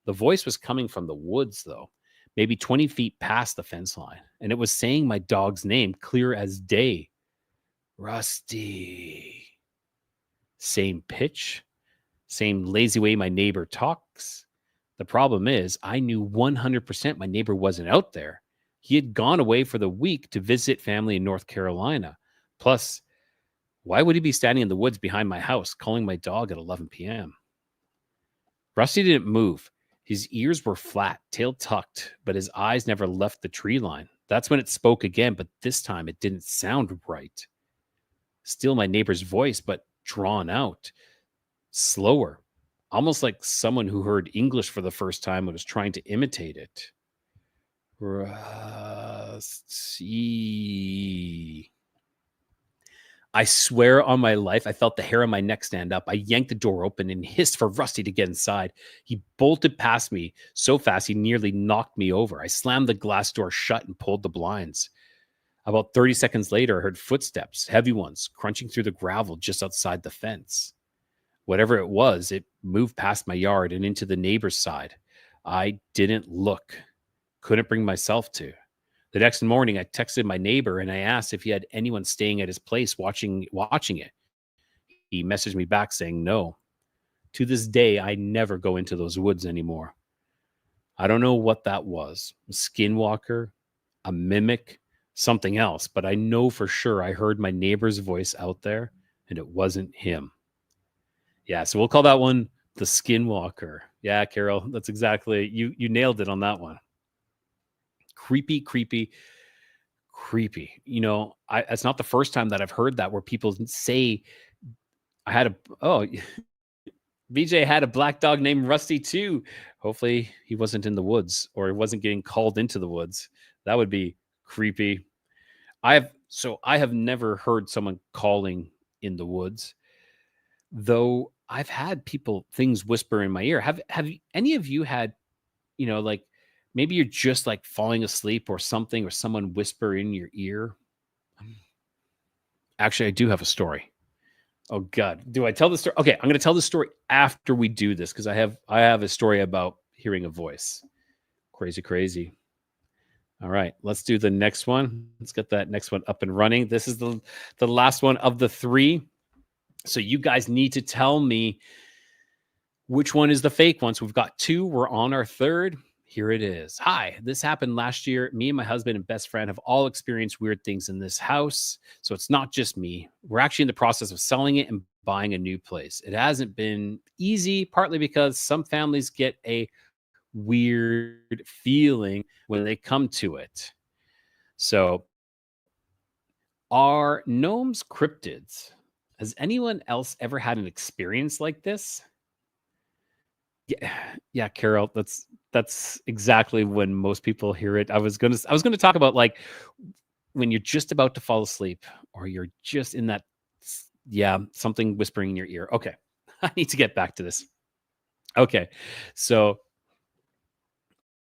The voice was coming from the woods, though, maybe 20 feet past the fence line, and it was saying my dog's name clear as day. Rusty. Same pitch, same lazy way my neighbor talks. The problem is, I knew 100% my neighbor wasn't out there. He had gone away for the week to visit family in North Carolina. Plus, Why would he be standing in the woods behind my house calling my dog at 11 p.m.? Rusty didn't move. His ears were flat, tail tucked, but his eyes never left the tree line. That's when it spoke again, but this time it didn't sound right. Still my neighbor's voice, but drawn out, slower, almost like someone who heard English for the first time and was trying to imitate it. Rusty. I swear on my life, I felt the hair on my neck stand up. I yanked the door open and hissed for Rusty to get inside. He bolted past me so fast he nearly knocked me over. I slammed the glass door shut and pulled the blinds. About 30 seconds later, I heard footsteps, heavy ones, crunching through the gravel just outside the fence. Whatever it was, it moved past my yard and into the neighbor's side. I didn't look. Couldn't bring myself to. The next morning, I texted my neighbor and I asked if he had anyone staying at his place watching it. He messaged me back saying no. To this day, I never go into those woods anymore. I don't know what that was. A skinwalker, a mimic, something else, but I know for sure I heard my neighbor's voice out there and it wasn't him. Yeah, so we'll call that one the skinwalker. Yeah, Carol, that's exactly, you nailed it on that one. Creepy. You know, it's not the first time that I've heard that where people say BJ had a black dog named Rusty too. Hopefully he wasn't in the woods or he wasn't getting called into the woods. That would be creepy. I have never heard someone calling in the woods, though I've had things whisper in my ear. Have any of you had, you know, like maybe you're just like falling asleep or something, or someone whisper in your ear? Actually, I do have a story. Oh God, do I tell the story? Okay, I'm going to tell the story after we do this because I have a story about hearing a voice. Crazy. All right, let's do the next one. Let's get that next one up and running. This is the last one of the three. So you guys need to tell me which one is the fake one. So we've got two. We're on our third. Here it is. Hi, this happened last year. Me and my husband and best friend have all experienced weird things in this house. So it's not just me. We're actually in the process of selling it and buying a new place. It hasn't been easy, partly because some families get a weird feeling when they come to it. So are gnomes cryptids? Has anyone else ever had an experience like this? Yeah, Carol, that's exactly when most people hear it. I was gonna talk about like when you're just about to fall asleep or you're just in that, something whispering in your ear. Okay, I need to get back to this. Okay, so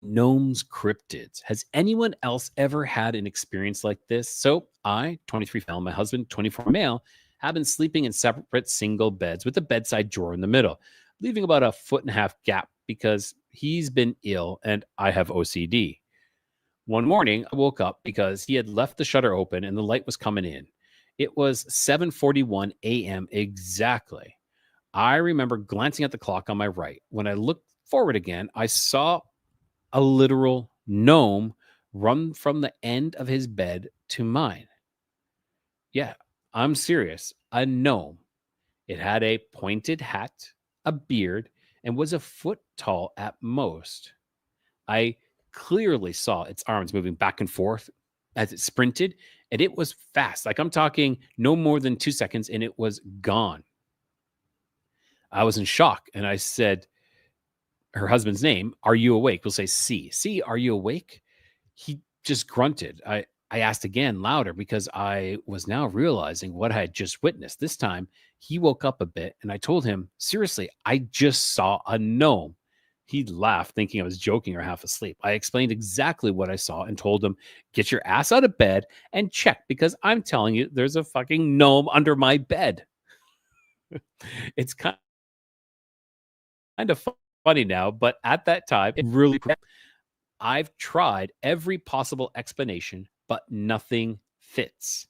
gnomes, cryptids. Has anyone else ever had an experience like this? So I, 23 female, my husband, 24 male, have been sleeping in separate single beds with a bedside drawer in the middle, leaving about a 1.5 foot gap because he's been ill and I have OCD. One morning, I woke up because he had left the shutter open and the light was coming in. It was 7:41 a.m. exactly. I remember glancing at the clock on my right. When I looked forward again, I saw a literal gnome run from the end of his bed to mine. Yeah, I'm serious. A gnome. It had a pointed hat, a beard, and was a foot tall at most. I clearly saw its arms moving back and forth as it sprinted, and it was fast. Like I'm talking no more than 2 seconds, and it was gone. I was in shock, and I said her husband's name. Are you awake? We'll say C. C, are you awake? He just grunted. I asked again louder because I was now realizing what I had just witnessed. This time, he woke up a bit, and I told him, seriously, I just saw a gnome. He laughed, thinking I was joking or half asleep. I explained exactly what I saw and told him, get your ass out of bed and check because I'm telling you, there's a fucking gnome under my bed. It's kind of funny now, but at that time, it really, I've tried every possible explanation, but nothing fits.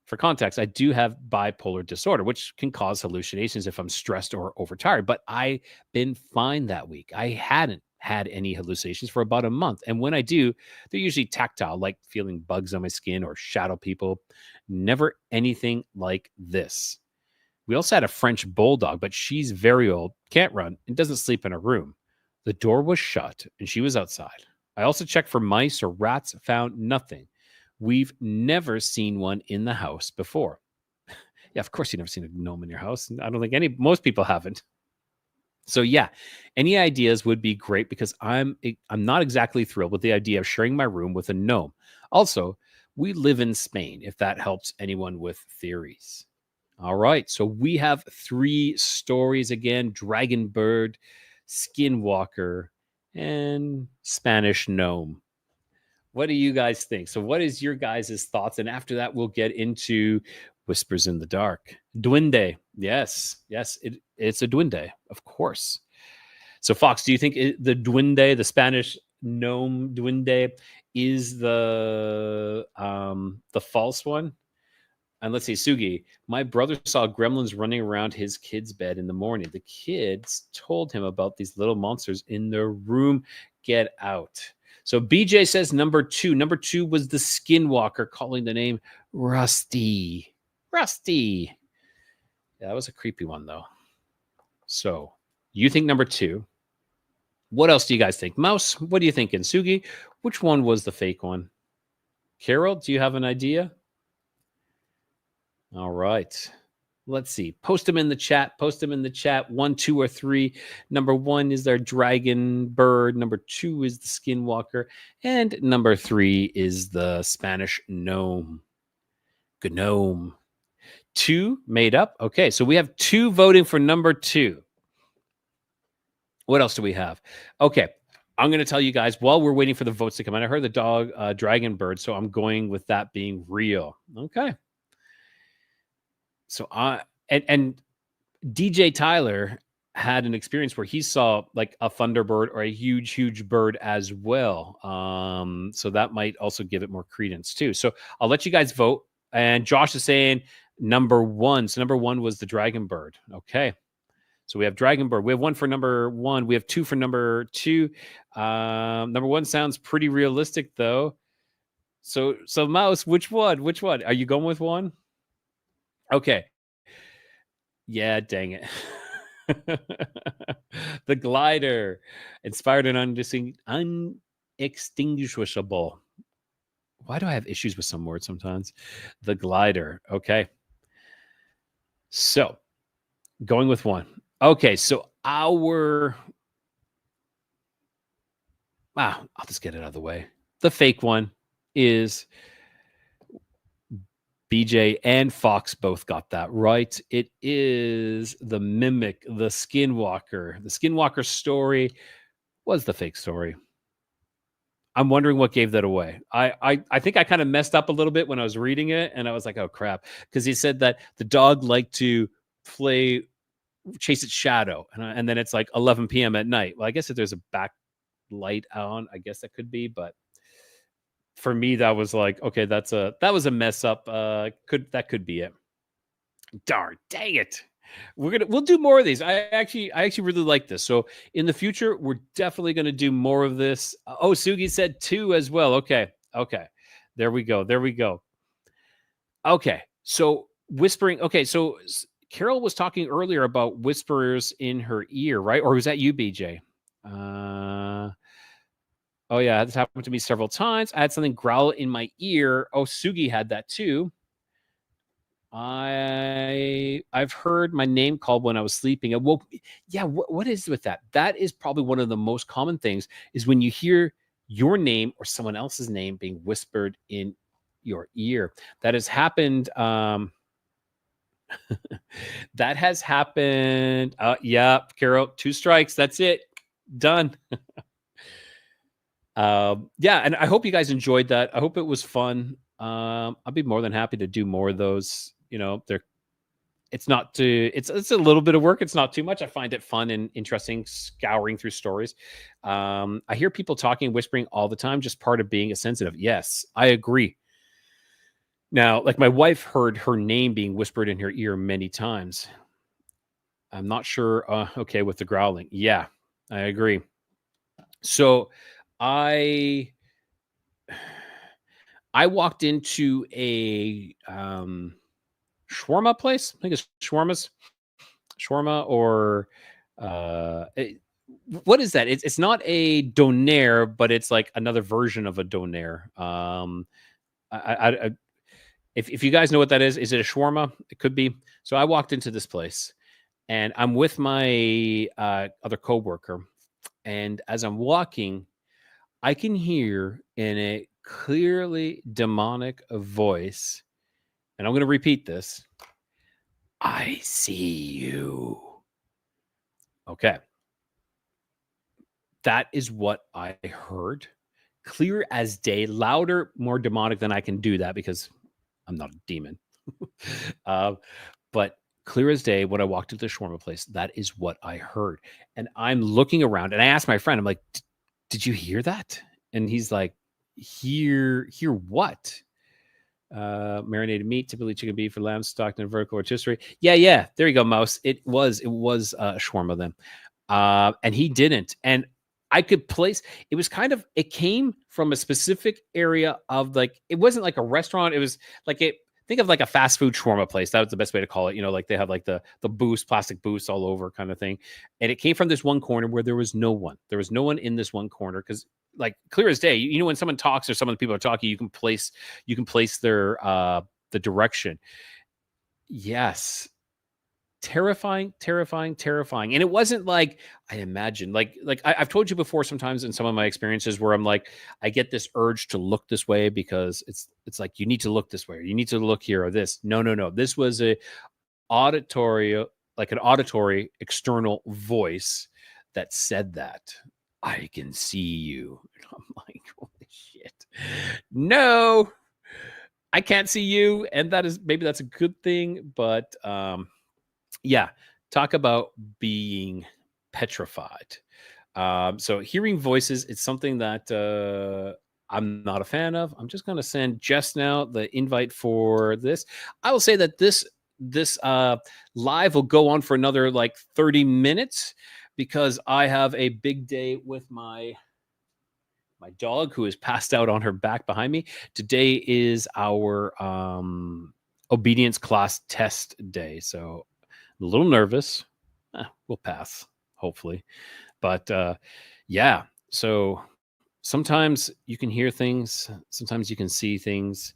For context, I do have bipolar disorder, which can cause hallucinations if I'm stressed or overtired, but I've been fine that week. I hadn't had any hallucinations for about a month. And when I do, they're usually tactile, like feeling bugs on my skin or shadow people. Never anything like this. We also had a French bulldog, but she's very old, can't run, and doesn't sleep in a room. The door was shut and she was outside. I also checked for mice or rats, found nothing. We've never seen one in the house before. Yeah, of course you've never seen a gnome in your house. I don't think most people haven't. So yeah, any ideas would be great because I'm not exactly thrilled with the idea of sharing my room with a gnome. Also, we live in Spain, if that helps anyone with theories. All right, so we have 3 stories again: dragon bird, skinwalker, and Spanish gnome. What do you guys think? So what is your guys' thoughts? And after that, we'll get into Whispers in the Dark. Duende. Yes, it's a duende, of course. So Fox, do you think the duende, the Spanish gnome duende, is the false one? And let's see, Sugi, my brother saw gremlins running around his kid's bed in the morning. The kids told him about these little monsters in their room. Get out. So BJ says number 2. Number 2 was the skinwalker, calling the name Rusty. Rusty. Yeah, that was a creepy one, though. So you think number 2. What else do you guys think? Mouse, what do you think? And Sugi, which one was the fake one? Carol, do you have an idea? All right. Let's see. Post them in the chat. Post them in the chat. 1, 2, or 3. Number 1 is their dragon bird. Number 2 is the skinwalker. And number 3 is the Spanish gnome. Gnome. 2 made up. Okay, so we have 2 voting for number 2. What else do we have? Okay, I'm going to tell you guys while we're waiting for the votes to come in. I heard the dog dragon bird, so I'm going with that being real. Okay. So and DJ Tyler had an experience where he saw like a thunderbird or a huge bird as well. So that might also give it more credence too. So I'll let you guys vote. And Josh is saying number 1. So number 1 was the dragon bird. Okay. So we have dragon bird. We have 1 for number 1. We have 2 for number 2. Number 1 sounds pretty realistic though. So Mouse, which one? Which one? Are you going with 1? Okay. Yeah, dang it. The glider, inspired and unextinguishable. Why do I have issues with some words sometimes? The glider. Okay. So going with 1. Okay, so I'll just get it out of the way. The fake one is BJ and Fox both got that right. It is the mimic, the skinwalker. The skinwalker story was the fake story. I'm wondering what gave that away. I think I kind of messed up a little bit when I was reading it, and I was like, oh crap, because he said that the dog liked to chase its shadow, and then it's like 11 p.m. at night. Well, I guess if there's a backlight on, I guess that could be, but for me, that was like, okay, that was a mess up. That could be it. Darn, dang it. We'll do more of these. I actually really like this. So in the future, we're definitely going to do more of this. Oh, Sugi said 2 as well. Okay. There we go. Okay. So whispering. Okay. So Carol was talking earlier about whispers in her ear, right? Or was that you, BJ? Oh yeah, this happened to me several times. I had something growl in my ear. Oh, Sugi had that too. I've heard my name called when I was sleeping. Well, yeah, what is with that? That is probably one of the most common things is when you hear your name or someone else's name being whispered in your ear. That has happened. That has happened. Yeah, Carol, 2 strikes. That's it. Done. Yeah, and I hope you guys enjoyed that. I hope it was fun. I'll be more than happy to do more of those. You know, it's a little bit of work. It's not too much. I find it fun and interesting scouring through stories. I hear people talking, whispering all the time, just part of being a sensitive. Yes, I agree. Now, like my wife heard her name being whispered in her ear many times. I'm not sure. Okay, with the growling. Yeah, I agree. So I walked into a shawarma place. I think it's shawarma or what is that? It's not a donair, but it's like another version of a donair. I if you guys know what that is it a shawarma? It could be. So I walked into this place, and I'm with my other coworker, and as I'm walking, I can hear in a clearly demonic voice, and I'm going to repeat this. I see you. Okay. That is what I heard. Clear as day, louder, more demonic than I can do that because I'm not a demon. uh, but clear as day, when I walked into the shawarma place, that is what I heard. And I'm looking around, and I asked my friend, I'm like, did you hear that? And he's like, hear what? Marinated meat, typically chicken, beef, or lamb, stocked in a vertical rotisserie. Yeah. There you go, Mouse. It was shawarma then. And he didn't. And I could place it was kind of it came from a specific area of like it wasn't like a restaurant. It was like it think of like a fast food shawarma place. That was the best way to call it. You know, like they have like the boost, plastic boost all over kind of thing. And it came from this one corner where there was no one. There was no one in this one corner because like clear as day, you know, when someone talks or some of the people are talking, you can place their the direction. Yes, terrifying. And it wasn't like I imagined. Like I've told you before, sometimes in some of my experiences where I'm like, I get this urge to look this way because it's like you need to look this way, or you need to look here, or this. No. This was a auditory, like an auditory external voice that said that. I can see you. And I'm like, holy shit. No, I can't see you. And maybe that's a good thing, but yeah, talk about being petrified. So hearing voices, it's something that I'm not a fan of. I'm just going to send Jess now the invite for this. I will say that this live will go on for another like 30 minutes because I have a big day with my dog who is passed out on her back behind me. Today is our obedience class test day, so I'm a little nervous. We'll pass, hopefully. But yeah, so sometimes you can hear things, sometimes you can see things.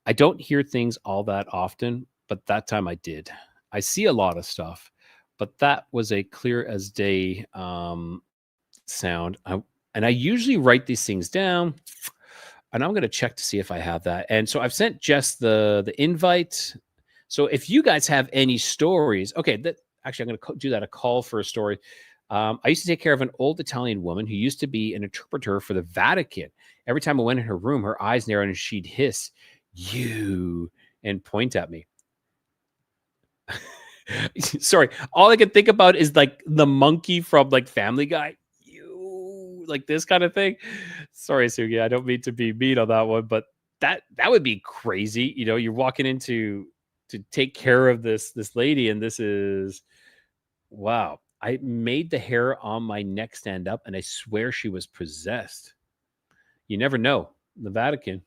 I don't hear things all that often, but that time I did. I see a lot of stuff, but that was a clear as day sound. And I usually write these things down, and I'm going to check to see if I have that. And so I've sent Jess the invite. So if you guys have any stories, okay, that actually I'm going to do that a call for a story. I used to take care of an old Italian woman who used to be an interpreter for the Vatican. Every time I went in her room, her eyes narrowed and she'd hiss, "You," and point at me. Sorry, all I can think about is like the monkey from like Family Guy. You, like this kind of thing. Sorry, Sugi, I don't mean to be mean on that one, but that would be crazy. You know, you're walking into to take care of this lady, and this is wow. I made the hair on my neck stand up, and I swear she was possessed. You never know. The Vatican,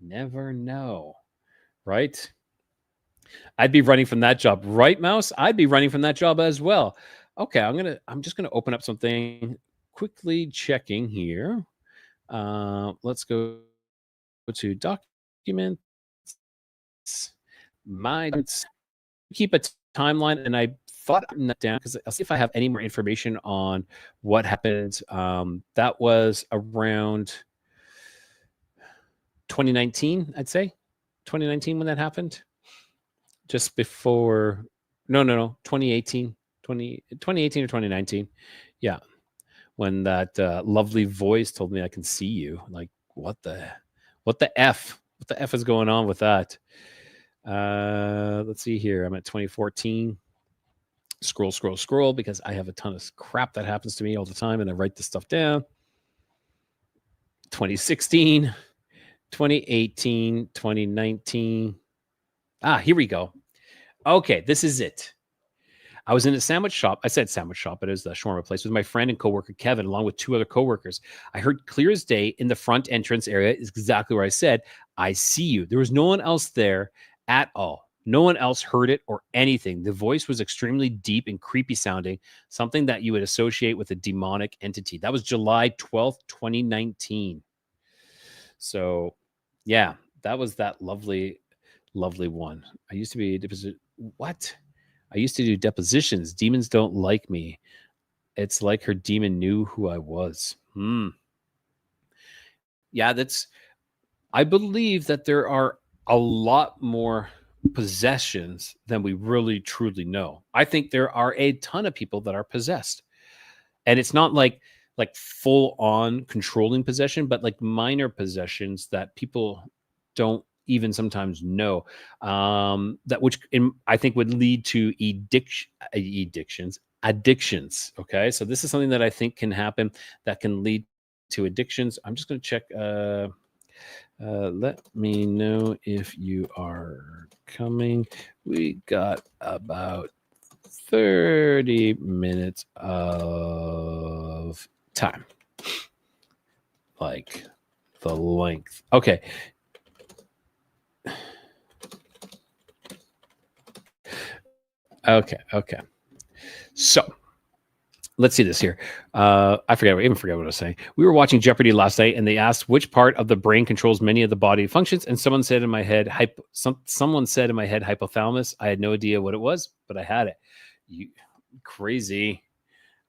never know, right? I'd be running from that job, right, Mouse? I'd be running from that job as well. Okay, I'm just gonna open up something quickly. Checking here. Let's go to documents. Minds. Keep a timeline, and I thought I'd written that down because I'll see if I have any more information on what happened. That was around 2019, I'd say. 2019 when that happened. Just before, no, 2018, 2018 or 2019. Yeah. When that lovely voice told me I can see you. Like, what the F? What the F is going on with that? Let's see here. I'm at 2014. Scroll because I have a ton of crap that happens to me all the time and I write this stuff down. 2016, 2018, 2019. Here we go. Okay, this is it. I was in a sandwich shop. I said sandwich shop, but it was the shawarma place with my friend and coworker Kevin, along with 2 other coworkers. I heard clear as day in the front entrance area is exactly where I said, "I see you." There was no one else there at all. No one else heard it or anything. The voice was extremely deep and creepy sounding, something that you would associate with a demonic entity. That was July 12th, 2019. So, yeah, that was that lovely, lovely one. I used to be what? I used to do depositions. Demons don't like me. It's like her demon knew who I was. Yeah, I believe that there are a lot more possessions than we really truly know. I think there are a ton of people that are possessed. And it's not like full on controlling possession, but like minor possessions that people don't even sometimes know, that which I think would lead to addictions. Okay, so this is something that I think can happen that can lead to addictions. I'm just going to check. Let me know if you are coming. We got about 30 minutes of time, like the length. Okay. Okay. So let's see this here. I even forget what I was saying. We were watching Jeopardy last night, and they asked which part of the brain controls many of the body functions, and someone said in my head, someone said in my head, hypothalamus. I had no idea what it was, but I had it. You crazy.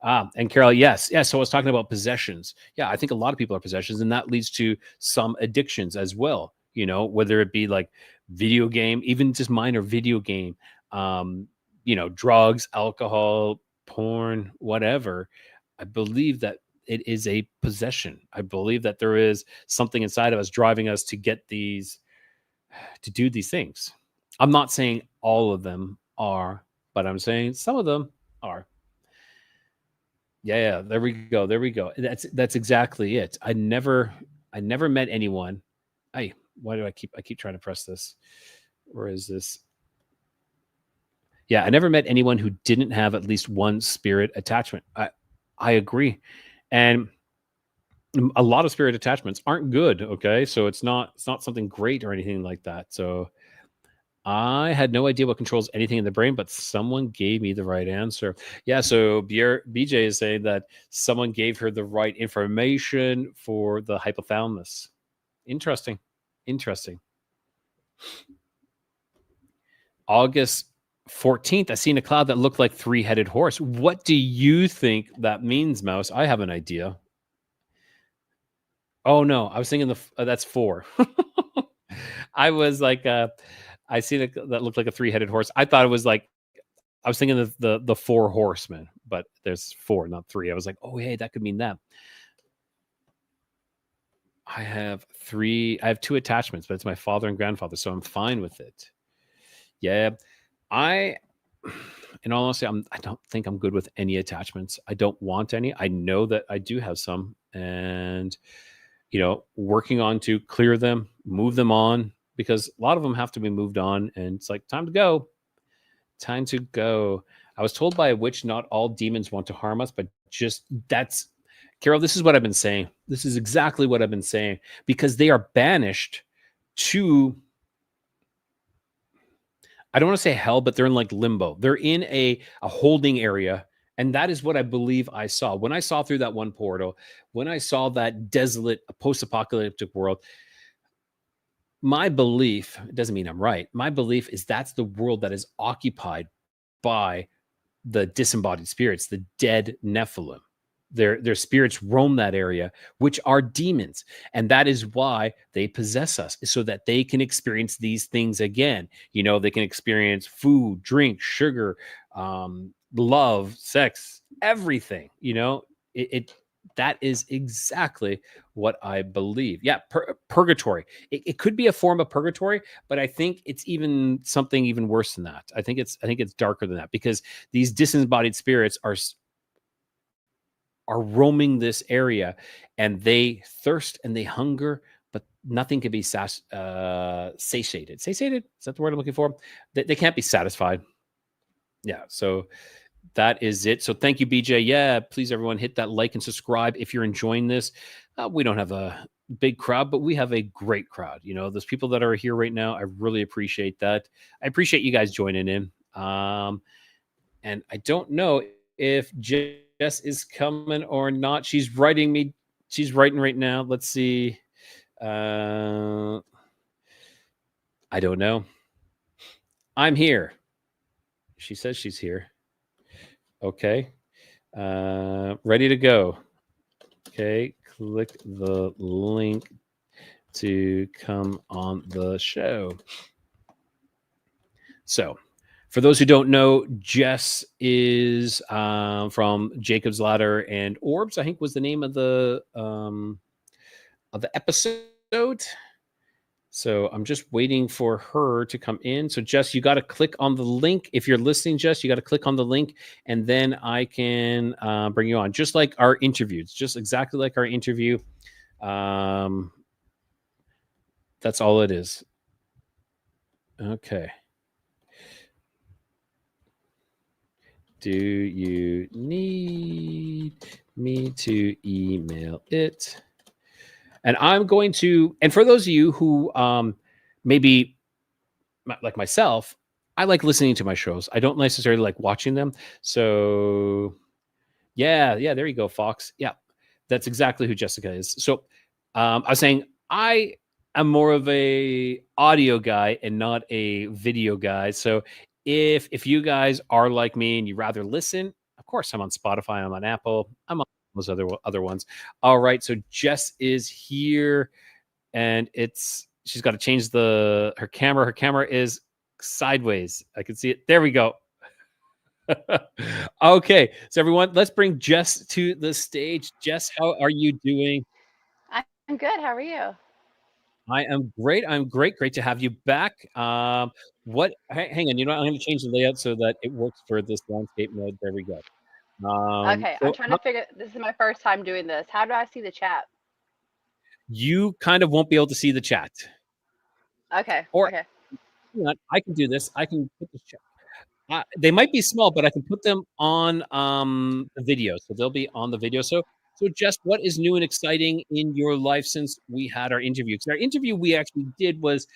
And Carol, yes. So I was talking about possessions. Yeah, I think a lot of people are possessions, and that leads to some addictions as well. You know, whether it be like video game, even just minor video game, drugs, alcohol, porn, whatever. I believe that it is a possession. I believe that there is something inside of us driving us to do these things. I'm not saying all of them are, but I'm saying some of them are. Yeah, there we go. That's exactly it. I never met anyone. Why do I keep trying to press this? Where is this? Yeah, I never met anyone who didn't have at least one spirit attachment. I agree. And a lot of spirit attachments aren't good, okay? So it's not something great or anything like that. So I had no idea what controls anything in the brain, but someone gave me the right answer. Yeah, so BJ is saying that someone gave her the right information for the hypothalamus. Interesting. August 14th, I seen a cloud that looked like 3-headed horse. What do you think that means, Mouse? I have an idea. Oh no, I was thinking that's 4. I was like, I seen it that looked like a 3-headed horse. I thought it was like, I was thinking of the 4 horsemen, but there's 4, not 3. I was like, oh hey, that could mean that. I have 2 attachments, but it's my father and grandfather, so I'm fine with it. Yeah, in all honesty, I don't think I'm good with any attachments. I don't want any. I know that I do have some, and working on to clear them, move them on, because a lot of them have to be moved on, and it's like time to go. I was told by a witch not all demons want to harm us, but Carol, this is what I've been saying. This is exactly what I've been saying, because they are banished to, I don't want to say hell, but they're in like limbo. They're in a holding area. And that is what I believe I saw. When I saw through that one portal, when I saw that desolate post-apocalyptic world, my belief, it doesn't mean I'm right, my belief is that's the world that is occupied by the disembodied spirits, the dead Nephilim. Their spirits roam that area, which are demons. And that is why they possess us, so that they can experience these things again. They can experience food, drink, sugar, love, sex, everything. That is exactly what I believe. Yeah, purgatory. It could be a form of purgatory, but I think it's even something even worse than that. I think it's darker than that, because these disembodied spirits are roaming this area, and they thirst and they hunger, but nothing can be satiated. Satiated? Is that the word I'm looking for? They can't be satisfied. Yeah. So that is it. So thank you, BJ. Yeah, please everyone hit that like and subscribe if you're enjoying this. We don't have a big crowd, but we have a great crowd. You know, those people that are here right now, I really appreciate that. I appreciate you guys joining in. And I don't know if Jess is coming or not. She's writing me. She's writing right now. Let's see. Uh, I don't know. I'm here. She says she's here. Okay. Ready to go. Okay. Click the link to come on the show. So, for those who don't know, Jess is from Jacob's Ladder and Orbs. I think was the name of the episode. So I'm just waiting for her to come in. So Jess, you got to click on the link. If you're listening, Jess, you got to click on the link, and then I can bring you on. Just like our interviews, just exactly like our interview. That's all it is. Okay. Do you need me to email it? And I'm going to, and for those of you who maybe like myself, I like listening to my shows. I don't necessarily like watching them. So yeah, there you go, Fox. Yeah, that's exactly who Jessica is. So I was saying I am more of a audio guy and not a video guy. So if you guys are like me and you rather listen, of course I'm on Spotify, I'm on Apple, I'm on those other ones. All right, so Jess is here, and she's got to change her camera. Her camera is sideways. I can see it. There we go. Okay, so everyone, let's bring Jess to the stage. Jess, how are you doing?
I'm good. How are you?
I am great. I'm great. Great to have you back. Hang on. You know, I'm going to change the layout so that it works for this landscape mode. There we go.
Okay, I'm
So
trying to figure. This is my first time doing this. How do I see the chat?
you kind of won't be able to see the chat,
Okay,
or
okay.
hang on, I can do this. I can put this chat. They might be small, but I can put them on the video, so they'll be on the video. So Jess, what is new and exciting in your life since we had our interview? Because our interview we actually did was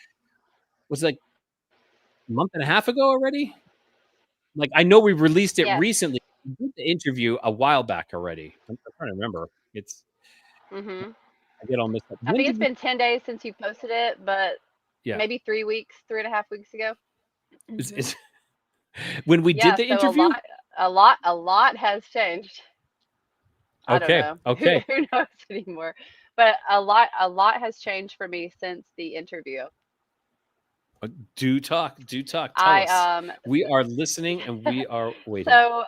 like a month and a half ago already. Like I know we released it
Yes.
recently. We did the interview a while back already. I'm trying to remember.
Mhm.
I get all mixed up.
I
When
think
did
it's
we?
been 10 days since you posted it, but
Yeah,
maybe 3 weeks, 3.5 weeks ago.
is when we did
Yeah.
the
So a
interview.
lot, a lot, a lot has changed. I don't
Okay,
know. Who
okay.
who knows anymore? But a lot has changed for me since the interview.
Do talk. Tell
I
us. We
so,
are listening and we are waiting.
so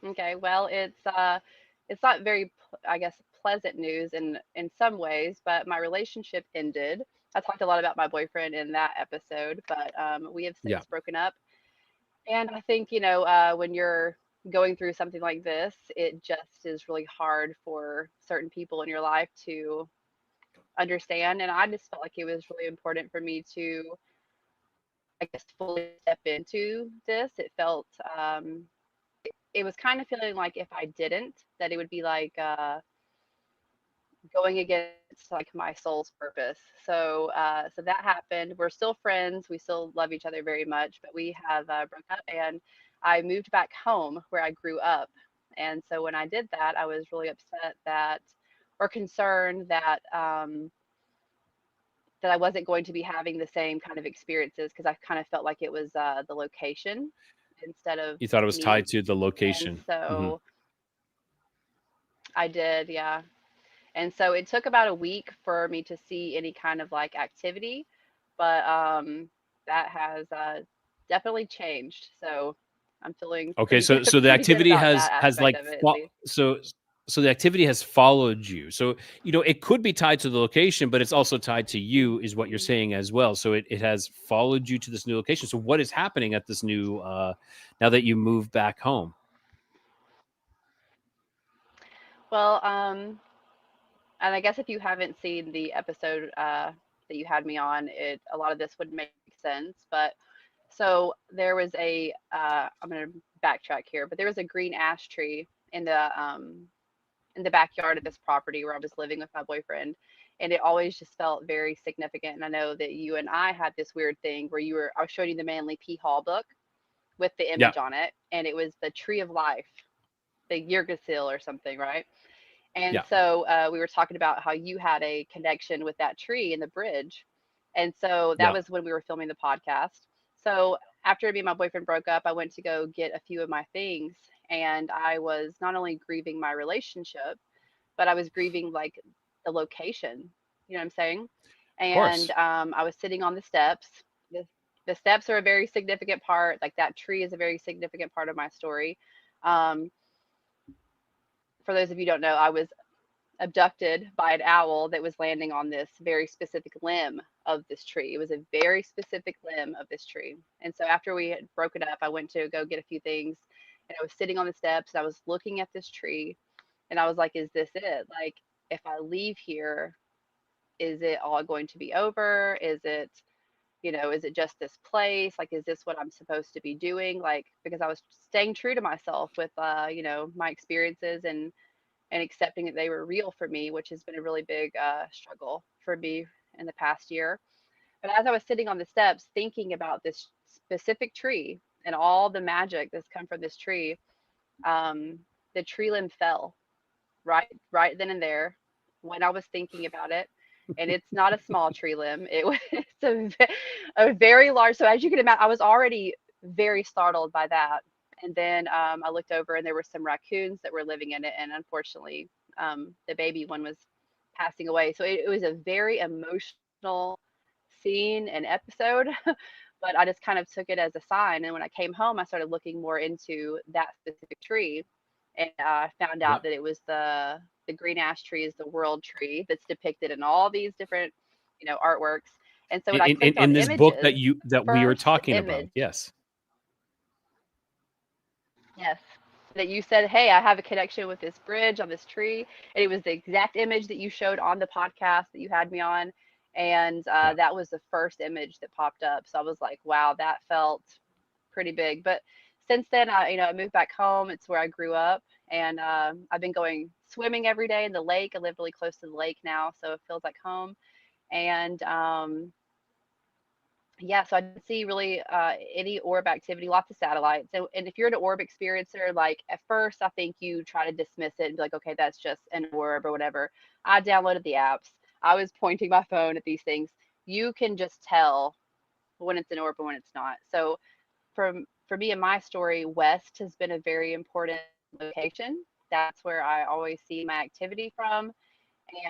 okay. Well, it's not very, I guess, pleasant news in some ways, but my relationship ended. I talked a lot about my boyfriend in that episode, but we have
Yeah.
since broken up. And I think, when you're going through something like this, it just is really hard for certain people in your life to understand. And I just felt like it was really important for me to, I guess, fully step into this. It felt, it was kind of feeling like if I didn't, that it would be like going against like my soul's purpose. So that happened. We're still friends. We still love each other very much, but we have broke up, and I moved back home where I grew up. And so when I did that, I was really upset that, or concerned that I wasn't going to be having the same kind of experiences because I kind of felt like it was the location instead of
You thought it was
me.
tied to the
And
location. Hmm.
so I did, yeah. And so it took about a week for me to see any kind of like activity, but that has definitely changed. So I'm feeling
Okay,
pretty good,
so the
pretty good
activity
about that
has
aspect
like
of it at least.
so the activity has followed you. So you know it could be tied to the location, but it's also tied to you, is what you're
Mhm.
saying as well. So it has followed you to this new location. So what is happening at this new now that you moved back home?
Well, and I guess if you haven't seen the episode that you had me on, it a lot of this would make sense. But So there was a I'm going to backtrack here, but there was a green ash tree in the backyard of this property where I was living with my boyfriend. And it always just felt very significant. And I know that you and I had this weird thing where I was showing you the Manly P. Hall book with the
Yeah.
image on it, and it was the Tree of Life, the Yggdrasil or something, right? And
Yeah.
so we were talking about how you had a connection with that tree in the bridge. And so that
Yeah.
was when we were filming the podcast. So after me and my boyfriend broke up, I went to go get a few of my things. And I was not only grieving my relationship, but I was grieving like the location. You know what I'm saying?
Of
And
course.
I was sitting on the steps. The, the steps are a very significant part. Like that tree is a very significant part of my story. Um, for those of you who don't know, I was abducted by an owl that was landing on this very specific limb of this tree. It was a very specific limb of this tree. And so after we had broken up, I went to go get a few things, and I was sitting on the steps and I was looking at this tree, and I was like, is this it? Like, if I leave here, is it all going to be over? Is it, is it just this place? Like, is this what I'm supposed to be doing? Like, because I was staying true to myself with, my experiences and accepting that they were real for me, which has been a really big struggle for me in the past year. But as I was sitting on the steps thinking about this specific tree and all the magic that's come from this tree, um, the tree limb fell right then and there when I was thinking about it. And it's not a small tree limb. It was a very large. So as you can imagine, I was already very startled by that. And then I looked over and there were some raccoons that were living in it. And unfortunately, the baby one was passing away. So it was a very emotional scene and episode. But I just kind of took it as a sign. And when I came home, I started looking more into that specific tree, and I found
Yeah.
out that it was the green ash tree is the world tree that's depicted in all these different, artworks. And so when I clicked
In
on
this book
images, the
that we are
first
talking about.
image,
Yes.
yes, that you said, hey, I have a connection with this bridge on this tree. And it was the exact image that you showed on the podcast that you had me on. And
Yeah.
that was the first image that popped up. So I was like, wow, that felt pretty big. But since then, I moved back home. It's where I grew up. And I've been going swimming every day in the lake. I live really close to the lake now, so it feels like home. And yeah, so I didn't see really any orb activity, lots of satellites. And if you're an orb experiencer, like at first, I think you try to dismiss it and be like, okay, that's just an orb or whatever. I downloaded the apps. I was pointing my phone at these things. You can just tell when it's an orb and when it's not. So for me and my story, West has been a very important location. That's where I always see my activity from.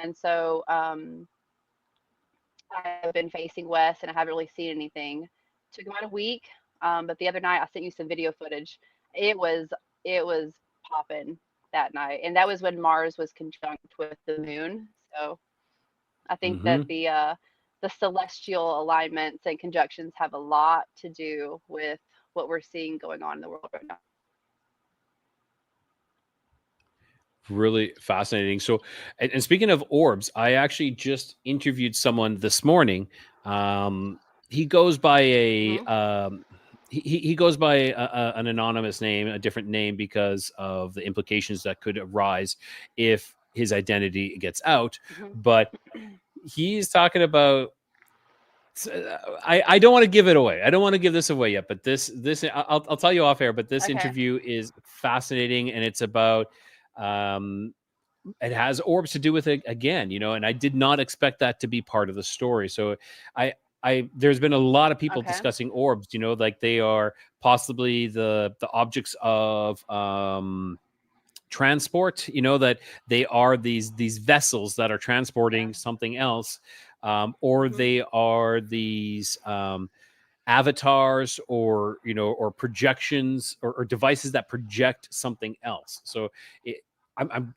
And so I've been facing west and I haven't really seen anything. It took about a week, but the other night I sent you some video footage. It was it was popping that night, and that was when Mars was conjunct with the moon. So I think that
Hmm.
the celestial alignments and conjunctions have a lot to do with what we're seeing going on in the world right now.
Really fascinating. So, and speaking of orbs, I actually just interviewed someone this morning. Um, he goes by a
Hmm.
he goes by an anonymous name, a different name, because of the implications that could arise if his identity gets out.
Hmm.
But he's talking about. I don't want to give it away. I don't want to give this away yet. But I'll tell you off air. But this
Okay.
interview is fascinating, and it's about um, it has orbs to do with it again, and I did not expect that to be part of the story. So I there's been a lot of people
Okay.
discussing orbs, like they are possibly the objects of transport, that they are these vessels that are
Yeah.
transporting something else, or
Hmm.
they are these avatars, or projections, or devices that project something else. So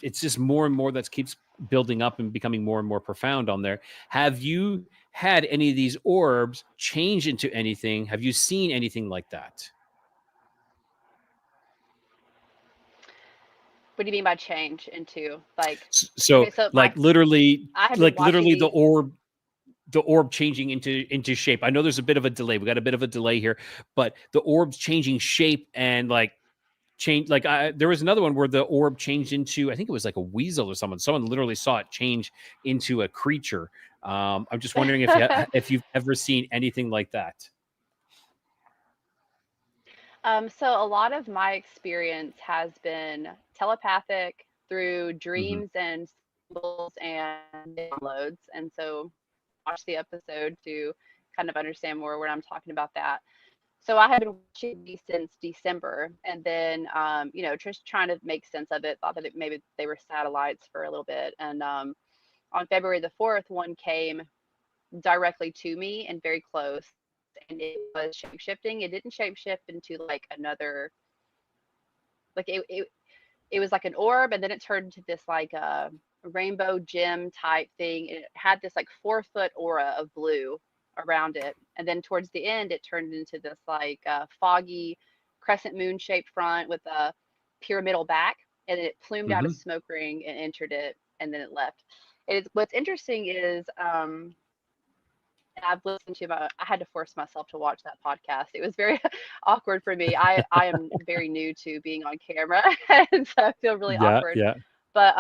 it's just more and more that keeps building up and becoming more and more profound on there. Have you had any of these orbs change into anything? Have you seen anything like that?
What do you mean by change into like?
So
Okay, so my
like literally
I have been
like
watching
literally the
these.
orb the orb changing into shape. I know there's a bit of a delay. We got a bit of a delay here, but the orb's changing shape and like change. Like there was another one where the orb changed into, I think it was like a weasel or someone. Someone literally saw it change into a creature. I'm just wondering if you've ever seen anything like that.
So a lot of my experience has been telepathic through
Hmm.
dreams and symbols and downloads. And so watch the episode to kind of understand more when I'm talking about that. So I have been watching these since December, and then just trying to make sense of it. Thought that maybe they were satellites for a little bit, and on February the 4th, one came directly to me and very close, and it was shape shifting. It didn't shape shift into like another, like it was like an orb, and then it turned into this like a rainbow gem type thing. It had this like 4 foot aura of blue around it, and then towards the end it turned into this like foggy crescent moon shaped front with a pyramidal back, and it plumed out a
Hmm.
smoke ring and entered it, and then it left. What's interesting is I've listened to I had to force myself to watch that podcast. It was very awkward for me. I am very new to being on camera, and so I feel really
Yeah,
awkward.
yeah.
But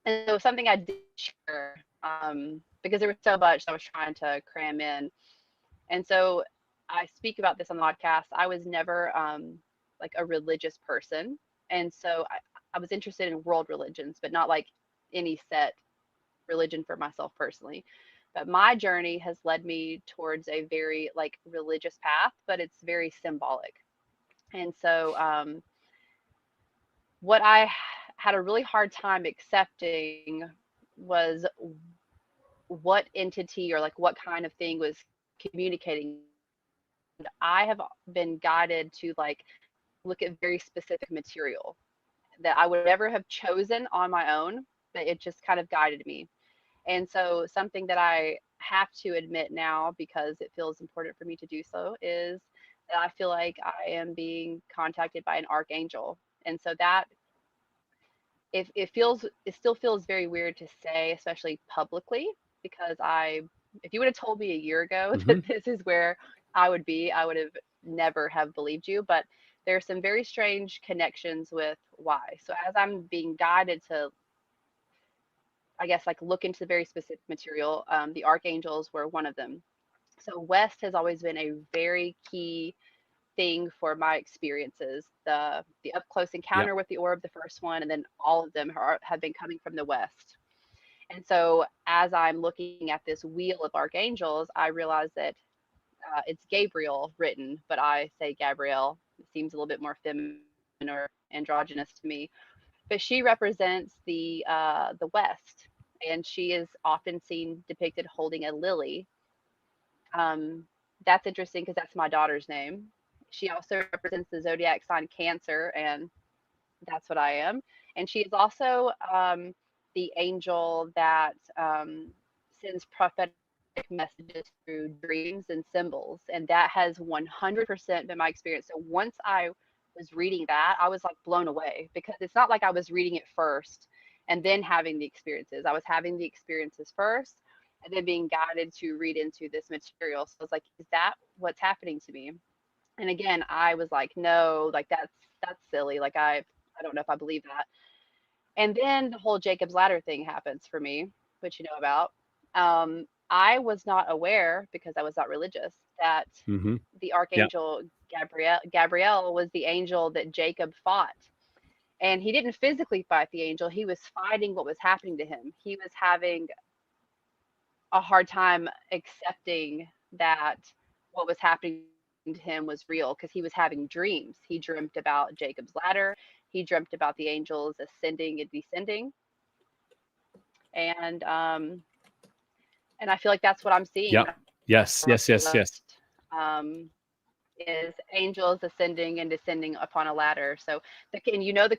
and so something I did share, because there was so much I was trying to cram in, and so I speak about this on the podcast. I was never like a religious person, and so I was interested in world religions, but not like any set religion for myself personally. But my journey has led me towards a very like religious path, but it's very symbolic. And so what I had a really hard time accepting was what entity or like what kind of thing was communicating. I have been guided to like look at very specific material that I would never have chosen on my own, but it just kind of guided me. And so something that I have to admit now, because it feels important for me to do so, is that I feel like I am being contacted by an archangel. And so that it still feels very weird to say, especially publicly, because if you would have told me a year ago
Hmm.
that this is where I would be, I would have never have believed you. But there are some very strange connections with why. So as I'm being guided to, I guess, like look into the very specific material, the archangels were one of them. So West has always been a very key thing for my experiences. The up close
Yep.
encounter with the orb, the first one, and then all of them have been coming from the West. And so as I'm looking at this wheel of archangels, I realize that it's Gabriel written, but I say Gabrielle. It seems a little bit more feminine or androgynous to me. But she represents the West, and she is often seen depicted holding a lily. Um, that's interesting because that's my daughter's name. She also represents the zodiac sign Cancer, and that's what I am. And she is also the angel that sends prophetic messages through dreams and symbols. And that has 100% been my experience. So once I was reading that, I was like blown away, because it's not like I was reading it first and then having the experiences. I was having the experiences first and then being guided to read into this material. So I was like, is that what's happening to me? And again, I was like, no, like that's silly. Like I don't know if I believe that. And then the whole Jacob's ladder thing happens for me, which you know about. I was not aware, because I was not religious, that
Hmm.
the
Yeah.
archangel Gabriel was the angel that Jacob fought. And he didn't physically fight the angel, he was fighting what was happening to him. He was having a hard time accepting that what was happening to him was real, because he was having dreams. He dreamt about Jacob's ladder. He dreamt about the angels ascending and descending, and I feel like that's what I'm seeing
Yep. Yes. Yes. Yes. Yes.
um, is angels ascending and descending upon a ladder. So, and you know the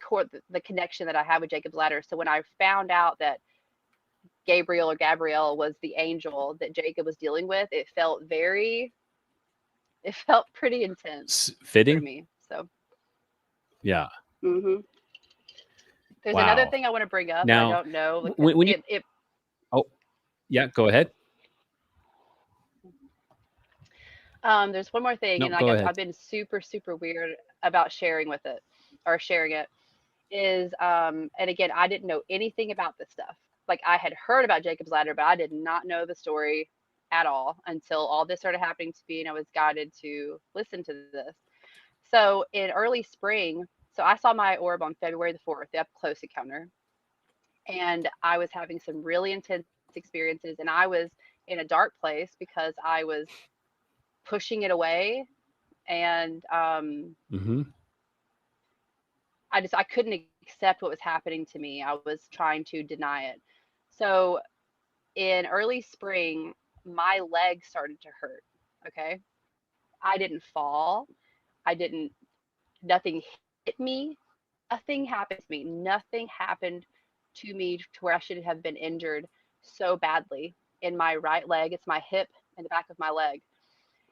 connection that I have with Jacob's ladder. So when I found out that Gabriel or Gabrielle was the angel that Jacob was dealing with, it felt pretty intense for
Fitting.
me. So,
Yeah.
hmm there's another
Wow.
thing I want to bring up, and I
Now,
don't know because
when you
it
oh Yeah, go ahead.
There's one more thing,
No,
and like
go ahead.
I've been super, super weird about sharing with it or sharing it is, and again, I didn't know anything about this stuff. Like I had heard about Jacob's Ladder, but I did not know the story at all until all this started happening to me and I was guided to listen to this. So in early spring, so I saw my orb on February the 4th, the up close encounter, and I was having some really intense experiences and I was in a dark place because I was pushing it away and
Hmm.
I couldn't accept what was happening to me. I was trying to deny it. So in early spring, my leg started to hurt. Okay. I didn't fall. I didn't, nothing hit me. Nothing happened to me. Nothing happened to me to where I should have been injured so badly in my right leg. It's my hip and the back of my leg.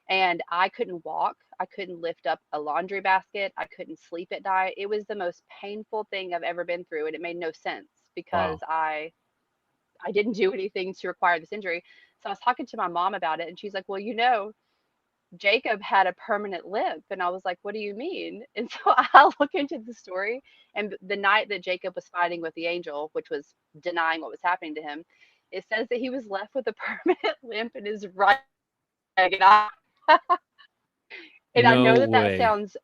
And I couldn't walk. I couldn't lift up a laundry basket. I couldn't sleep at night. It was the most painful thing I've ever been through. And it made no sense because
Wow.
I didn't do anything to require this injury. So I was talking to my mom about it and she's like, well, Jacob had a permanent limp. And I was like, what do you mean? And so I look into the story. And the night that Jacob was fighting with the angel, which was denying what was happening to him, it says that he was left with a permanent limp in his right leg. And I
No
know that that
way.
sounds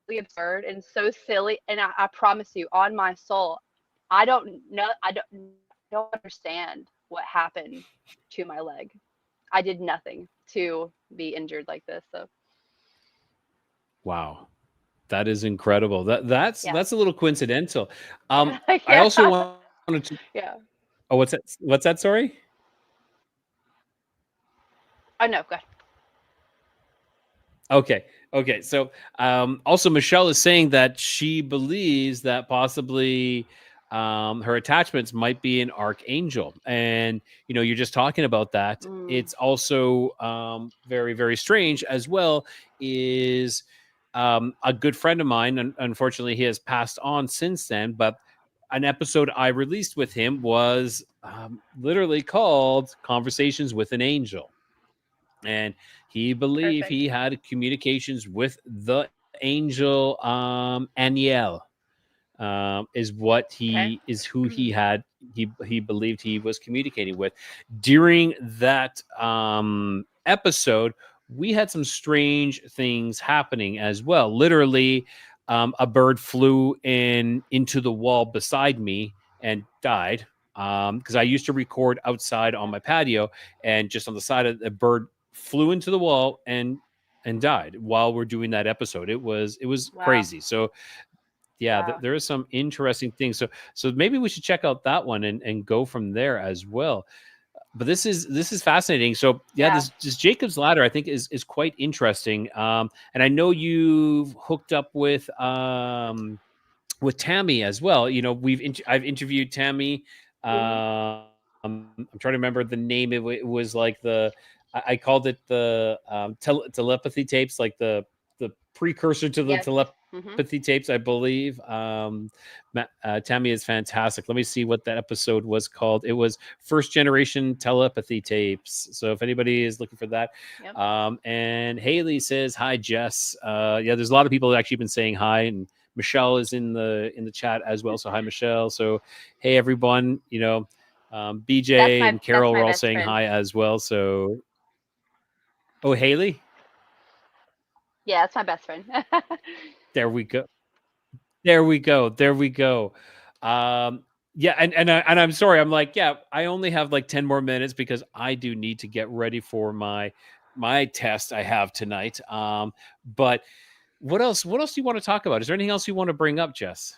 really absurd and so silly. And I promise you, on my soul, I don't know. I don't understand what happened to my leg. I did nothing to be injured like this. So
Wow. That is incredible.
yeah,
That's a little coincidental. I
yeah,
also wanted to.
yeah.
Oh, what's that? What's that? Sorry.
Oh no, go ahead.
Okay. Okay. So, also Michelle is saying that she believes that possibly her attachments might be an archangel, and you're just talking about that.
Mm,
It's also very, very strange as well. Is a good friend of mine? Unfortunately, he has passed on since then, but an episode I released with him was literally called "Conversations with an Angel." And he believed
perfect.
he had communications with the angel Aniel.
Okay.
Is who he believed he was communicating with. During that episode, we had some strange things happening as well. Literally, a bird flew into the wall beside me and died. Because I used to record outside on my patio, and just on the side of the bird flew into the wall and died while we're doing that episode. It was
Wow.
crazy. So yeah,
Wow.
there is some interesting things. So maybe we should check out that one and go from there as well. But this is fascinating. So yeah,
Yeah.
this Jacob's Ladder I think is quite interesting. And I know you've hooked up with Tammy as well. I've interviewed Tammy.
Hmm.
I'm trying to remember the name. It was like I called it the telepathy tapes, like the precursor to the
Yes.
telepathy
Hmm.
tapes, I believe. Tammy is fantastic. Let me see what that episode was called. It was First Generation Telepathy Tapes. So if anybody is looking for that,
Yep.
and Haley says hi, Jess. Yeah, there's a lot of people that actually been saying hi, and Michelle is in the chat as well. So hi, Michelle. So hey, everyone. BJ and
That's
Carol
my
were all
best
saying
friend.
hi as well. So oh, Haley,
Yeah, that's my best friend.
there we go. There we go. There we go. Um, yeah, and I'm sorry. I'm like, yeah, I only have like 10 more minutes because I do need to get ready for my test I have tonight. But what else do you want to talk about? Is there anything else you want to bring up, Jess?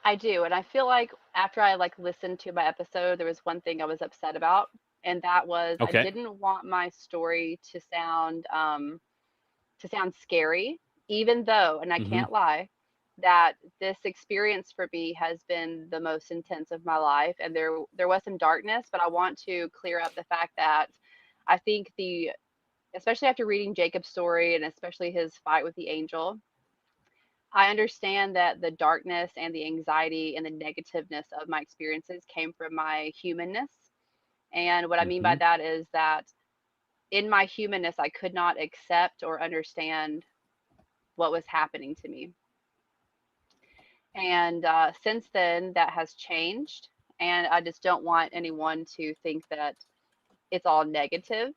I do, and I feel like after I like listened to my episode, there was one thing I was upset about, and that was I
Okay.
didn't want my story to sound scary, even though, and I
Hmm.
can't lie, that this experience for me has been the most intense of my life, and there was some darkness, but I want to clear up the fact that I think especially after reading Jacob's story and especially his fight with the angel, I understand that the darkness and the anxiety and the negativeness of my experiences came from my humanness. And what I mean by
Hmm.
that is that in my humanness, I could not accept or understand what was happening to me. And since then, that has changed. And I just don't want anyone to think that it's all negative.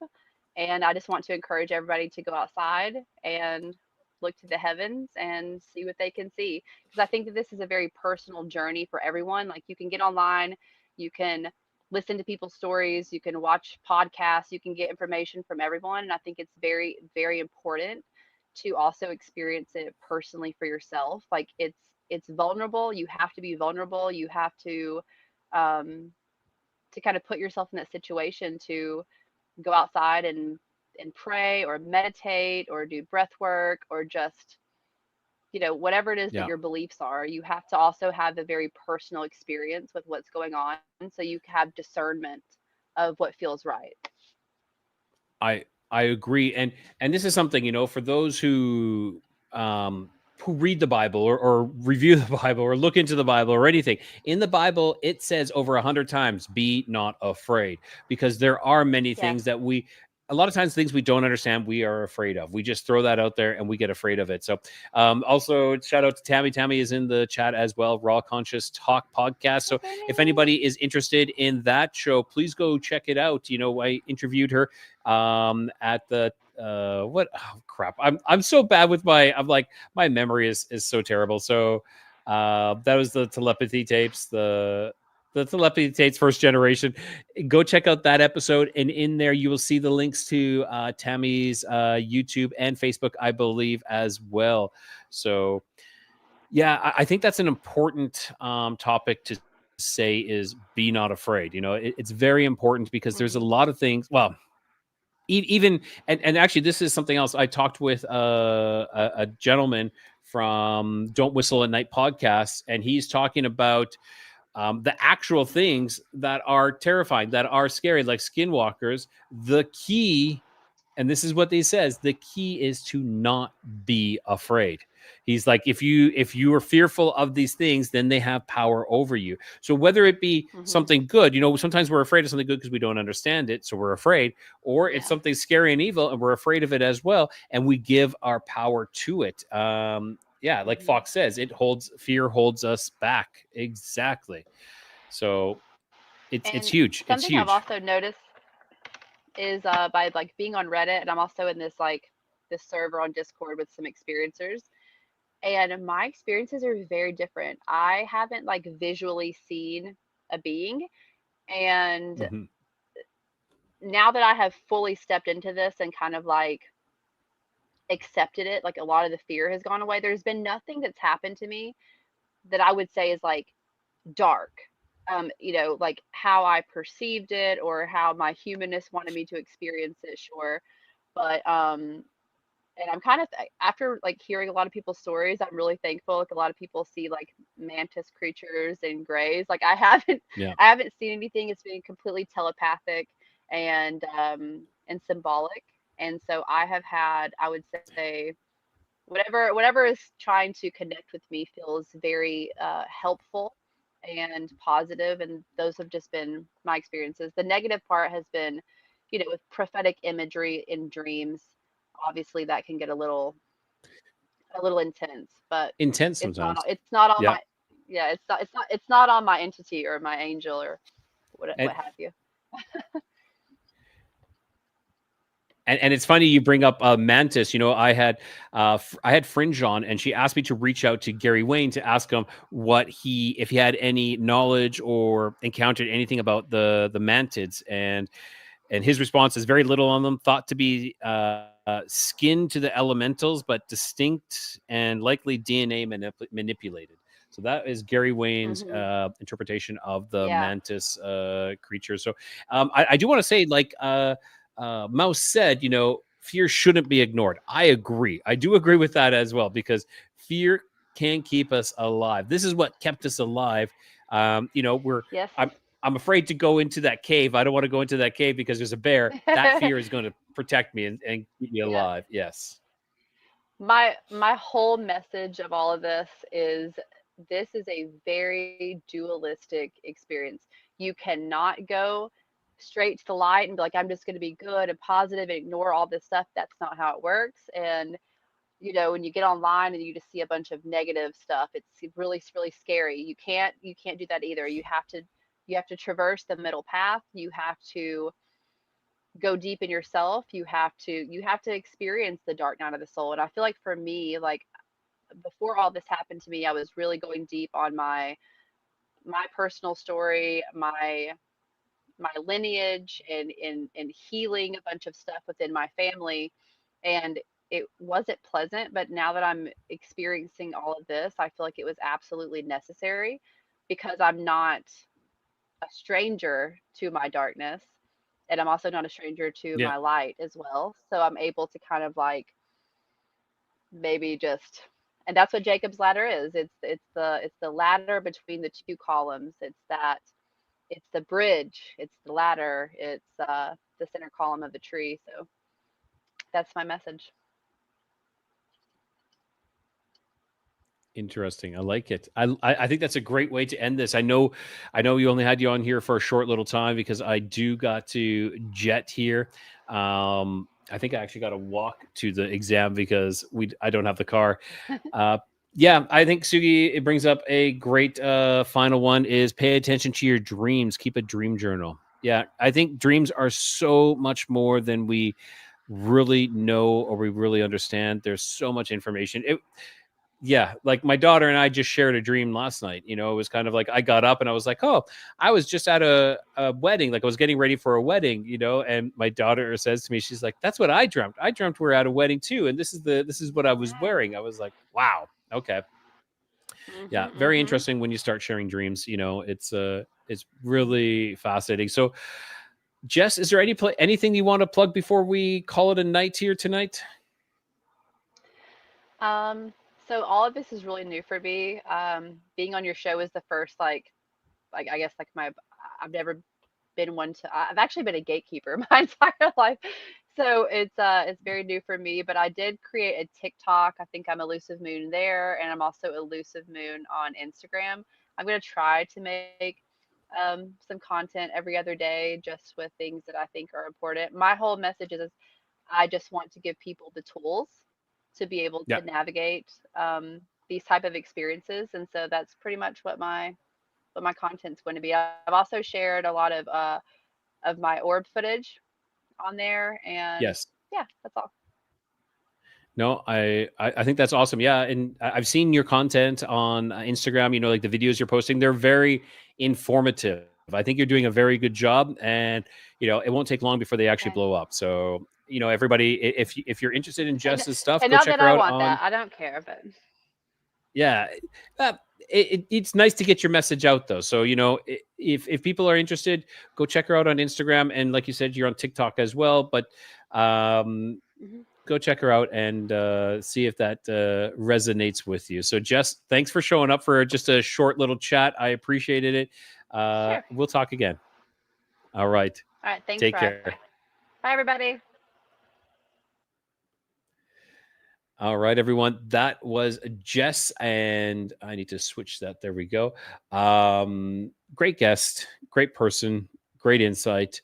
And I just want to encourage everybody to go outside and look to the heavens and see what they can see. Because I think that this is a very personal journey for everyone. Like you can get online, you can listen to people's stories, you can watch podcasts, you can get information from everyone. And I think it's very, very important to also experience it personally for yourself. Like it's vulnerable. You have to be vulnerable. You have um, to kind of put yourself in that situation to go outside and pray or meditate or do breath work or just whatever it is that
Yeah.
your beliefs are. You have to also have a very personal experience with what's going on so you have discernment of what feels right.
I agree, and this is something, for those who read the Bible, or review the Bible or look into the Bible or anything. In the Bible, it says over 100 times, "Be not afraid," because there are many
Yes.
things that a lot of times, things we don't understand, we are afraid of. We just throw that out there and we get afraid of it. So, also shout out to Tammy. Tammy is in the chat as well. Raw Conscious Talk podcast. So,
What's her
if
name?
anybody is interested in that show, please go check it out. I interviewed her at the what oh crap, I'm so bad with I'm like, my memory is so terrible. So that was the telepathy tapes, the telepathy tapes first generation. Go check out that episode, and in there you will see the links to Tammy's YouTube and Facebook, I believe, as well. So yeah, I think that's an important topic to say, is be not afraid. It's very important, because there's a
Hmm.
lot of things. Well, even, and actually, this is something else. I talked with a gentleman from Don't Whistle at Night podcast, and he's talking about the actual things that are terrifying, that are scary, like skinwalkers. The key, and this is what he says, the key is to not be afraid. He's like, if you are fearful of these things, then they have power over you. So whether it be
Hmm.
something good, sometimes we're afraid of something good because we don't understand it, so we're afraid, or it's
Yeah.
something scary and evil and we're afraid of it as well, and we give our power to it. Yeah, like
Hmm.
Fox says, fear holds us back. Exactly. So it's
And
huge. It's
something I've
huge.
also noticed is by like being on Reddit, and I'm also in this server on Discord with some experiencers. And my experiences are very different. I haven't like visually seen a being. And
Hmm.
now that I have fully stepped into this and kind of like accepted it, like a lot of the fear has gone away. There's been nothing that's happened to me that I would say is like dark. Like how I perceived it or how my humanness wanted me to experience it, sure. But and I'm kind of after like hearing a lot of people's stories, I'm really thankful. Like a lot of people see like mantis creatures and grays. Like I haven't,
Yeah.
I haven't seen anything. It's been completely telepathic and symbolic. And so I have had, I would say, whatever is trying to connect with me feels very helpful and positive, and those have just been my experiences. The negative part has been, with prophetic imagery in dreams. Obviously, that can get a little intense, but
Intense
it's not
sometimes.
it's not on
Yeah.
my yeah it's not on my entity or my angel or what
And
have you.
and it's funny you bring up Mantis. I had Fringe on, and she asked me to reach out to Gary Wayne to ask him if he had any knowledge or encountered anything about the mantids, and his response is very little on them. Thought to be skin to the elementals, but distinct and likely DNA manipulated. So that is Gary Wayne's
Hmm.
interpretation of the
Yeah.
mantis creature. So I do want to say, like Mouse said, fear shouldn't be ignored. I agree. I do agree with that as well, because fear can keep us alive. This is what kept us alive. We're
Yes.
I'm I'm afraid to go into that cave. I don't want to go into that cave because there's a bear. That fear is going to protect me and keep me
Yes.
alive. Yes.
My whole message of all of this is a very dualistic experience. You cannot go straight to the light and be like, I'm just going to be good and positive and ignore all this stuff. That's not how it works. And when you get online and you just see a bunch of negative stuff, it's really scary. You can't do that either. You have to traverse the middle path. You have to go deep in yourself. You have to experience the dark night of the soul. And I feel like for me, like before all this happened to me, I was really going deep on my personal story, my lineage, and healing a bunch of stuff within my family. And it wasn't pleasant, but now that I'm experiencing all of this, I feel like it was absolutely necessary, because I'm not a stranger to my darkness, and I'm also not a stranger to
Yeah.
my light as well. So I'm able to kind of like maybe just, and that's what Jacob's ladder is. It's the ladder between the two columns. It's the bridge, it's the ladder, it's the center column of the tree. So that's my message.
Interesting. I like it. I think that's a great way to end this. I know we only had you on here for a short little time because I do got to jet here. I think I actually got to walk to the exam because I don't have the car. Uh, yeah, I think Sugi, it brings up a great final one is pay attention to your dreams. Keep a dream journal. Yeah, I think dreams are so much more than we really know or we really understand. There's so much information. Yeah, like my daughter and I just shared a dream last night. It was kind of like I got up and I was like, oh, I was just at a wedding, like I was getting ready for a wedding, and my daughter says to me, she's like, that's what I dreamt. I dreamt we are at a wedding too, and this is what I was
Yeah.
wearing. I was like, wow, okay. Yeah,
Mhm.
very
Mhm.
interesting when you start sharing dreams. It's really fascinating. So, Jess, is there anything you want to plug before we call it a night here tonight?
Um, so all of this is really new for me. Being on your show is the first, like I guess, like I've never been one to. I've actually been a gatekeeper my entire life, so it's very new for me. But I did create a TikTok. I think I'm Elusive Moon there, and I'm also Elusive Moon on Instagram. I'm gonna try to make some content every other day, just with things that I think are important. My whole message is I just want to give people the tools to be able
Yeah.
to navigate these type of experiences, and so that's pretty much what my content's going to be. I've also shared a lot of my orb footage on there, and
Yes.
yeah, that's all.
No, I think that's awesome. Yeah, and I've seen your content on Instagram. Like the videos you're posting, they're very informative. I think you're doing a very good job, and it won't take long before they actually
Okay.
blow up. So everybody, if you're interested in
And
Jess's stuff,
and
go
not
check
that
her
I
out
want
on.
that. I don't care, but
Yeah, uh, it's nice to get your message out though. So if people are interested, go check her out on Instagram, and like you said, you're on TikTok as well. But um,
mhm.
go check her out and see if that resonates with you. So, Jess, thanks for showing up for just a short little chat. I appreciated it.
Sure.
We'll talk again. All right.
All right. Thanks,
Take
Rye.
care.
Bye, everybody.
All right, everyone. That was Jess, and I need to switch that. There we go. Great guest, great person, great insight.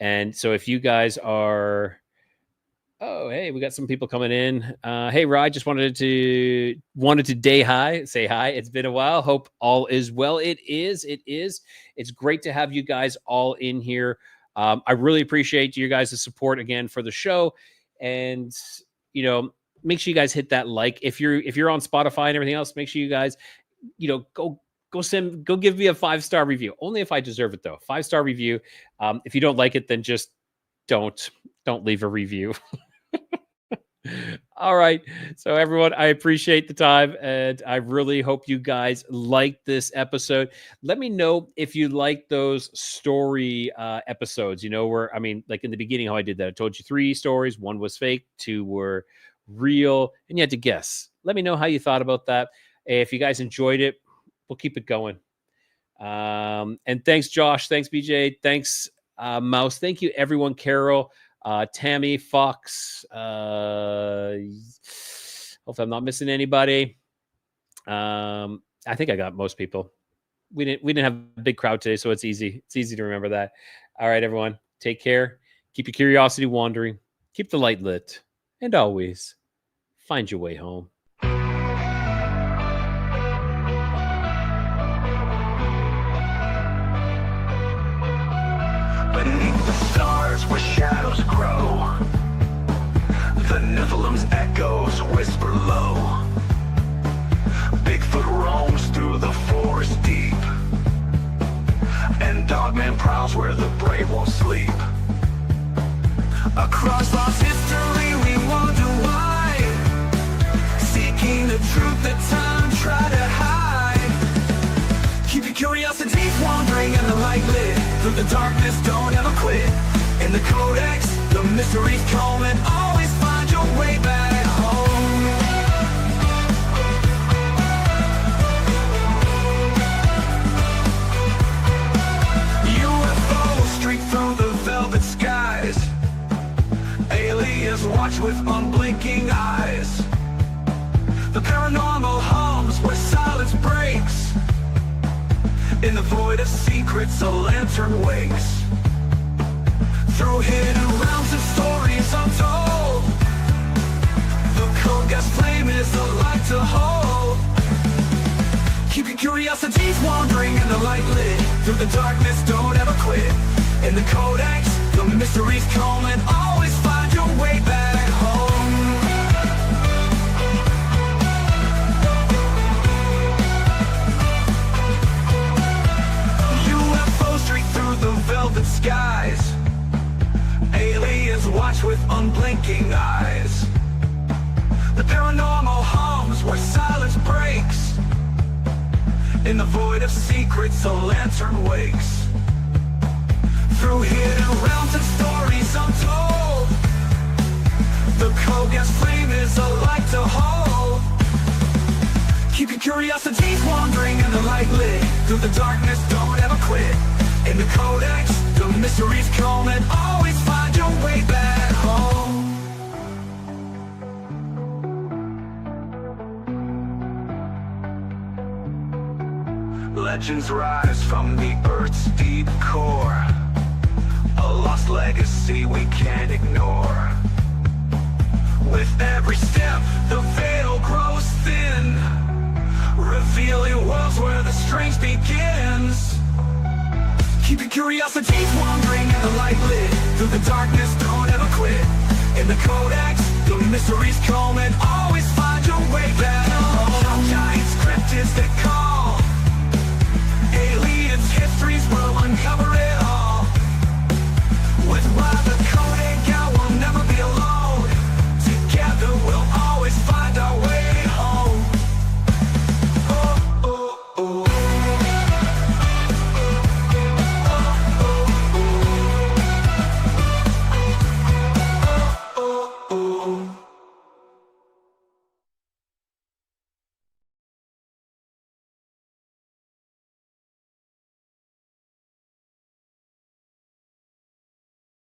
And so, if you guys are Oh, hey, we got some people coming in. Hey, Rye, just wanted to say hi. It's been a while. Hope all is well. It is. It is. It's great to have you guys all in here. I really appreciate you guys' support again for the show, and you know, make sure you guys hit that like if you're on Spotify and everything else. Make sure you guys, go give me a 5-star review. Only if I deserve it though. 5-star review. If you don't like it, then just don't leave a review. All right. So, everyone, I appreciate the time and I really hope you guys liked this episode. Let me know if you like those story episodes, like in the beginning, how I did that. I told you 3 stories, 1 was fake, 2 were real, and you had to guess. Let me know how you thought about that. If you guys enjoyed it, we'll keep it going. And thanks, Josh. Thanks, BJ. Thanks, Mouse. Thank you, everyone. Carol. Tammy, Fox, Hope I'm not missing anybody. I think I got most people. We didn't have a big crowd today, so it's easy. It's easy to remember that. All right, everyone. Take care. Keep your curiosity wandering. Keep the light lit. And always find your way home.
Beneath the stars where shadows grow, the Nephilim's echoes whisper low. Bigfoot roams through the forest deep, and Dogman prowls where the brave won't sleep. Across lost history we wonder why, seeking the truth that time tried to hide. Keep your curiosities wandering and the light lit. Through the darkness, don't ever quit. In the Codex, the mysteries come, and always find your way back home. UFOs streak through the velvet skies. Aliens watch with unblinking eyes. The paranormal hums where silence breaks. In the void of secrets, a lantern wakes. Through hidden realms and stories untold, the Codex flame is a light to hold. Keep your curiosities wandering and the light lit. Through the darkness, don't ever quit. In the Codex, the mysteries come, and always find your way back home. The velvet skies, aliens watch with unblinking eyes. The paranormal hums where silence breaks. In the void of secrets, a lantern wakes. Through hidden realms and stories untold, the Codex flame is a light to hold. Keep your curiosities wandering and the light lit. Through the darkness, don't ever quit. In the Codex, the mysteries come, and always find your way back home. Legends rise from the Earth's deep core, a lost legacy we can't ignore. With every step, the veil grows thin, revealing worlds where the strange begins. Keep your curiosities wandering and the light lit. Through the darkness, don't ever quit. In the Codex, the mysteries come, and always find your way back home. Giants, cryptids that come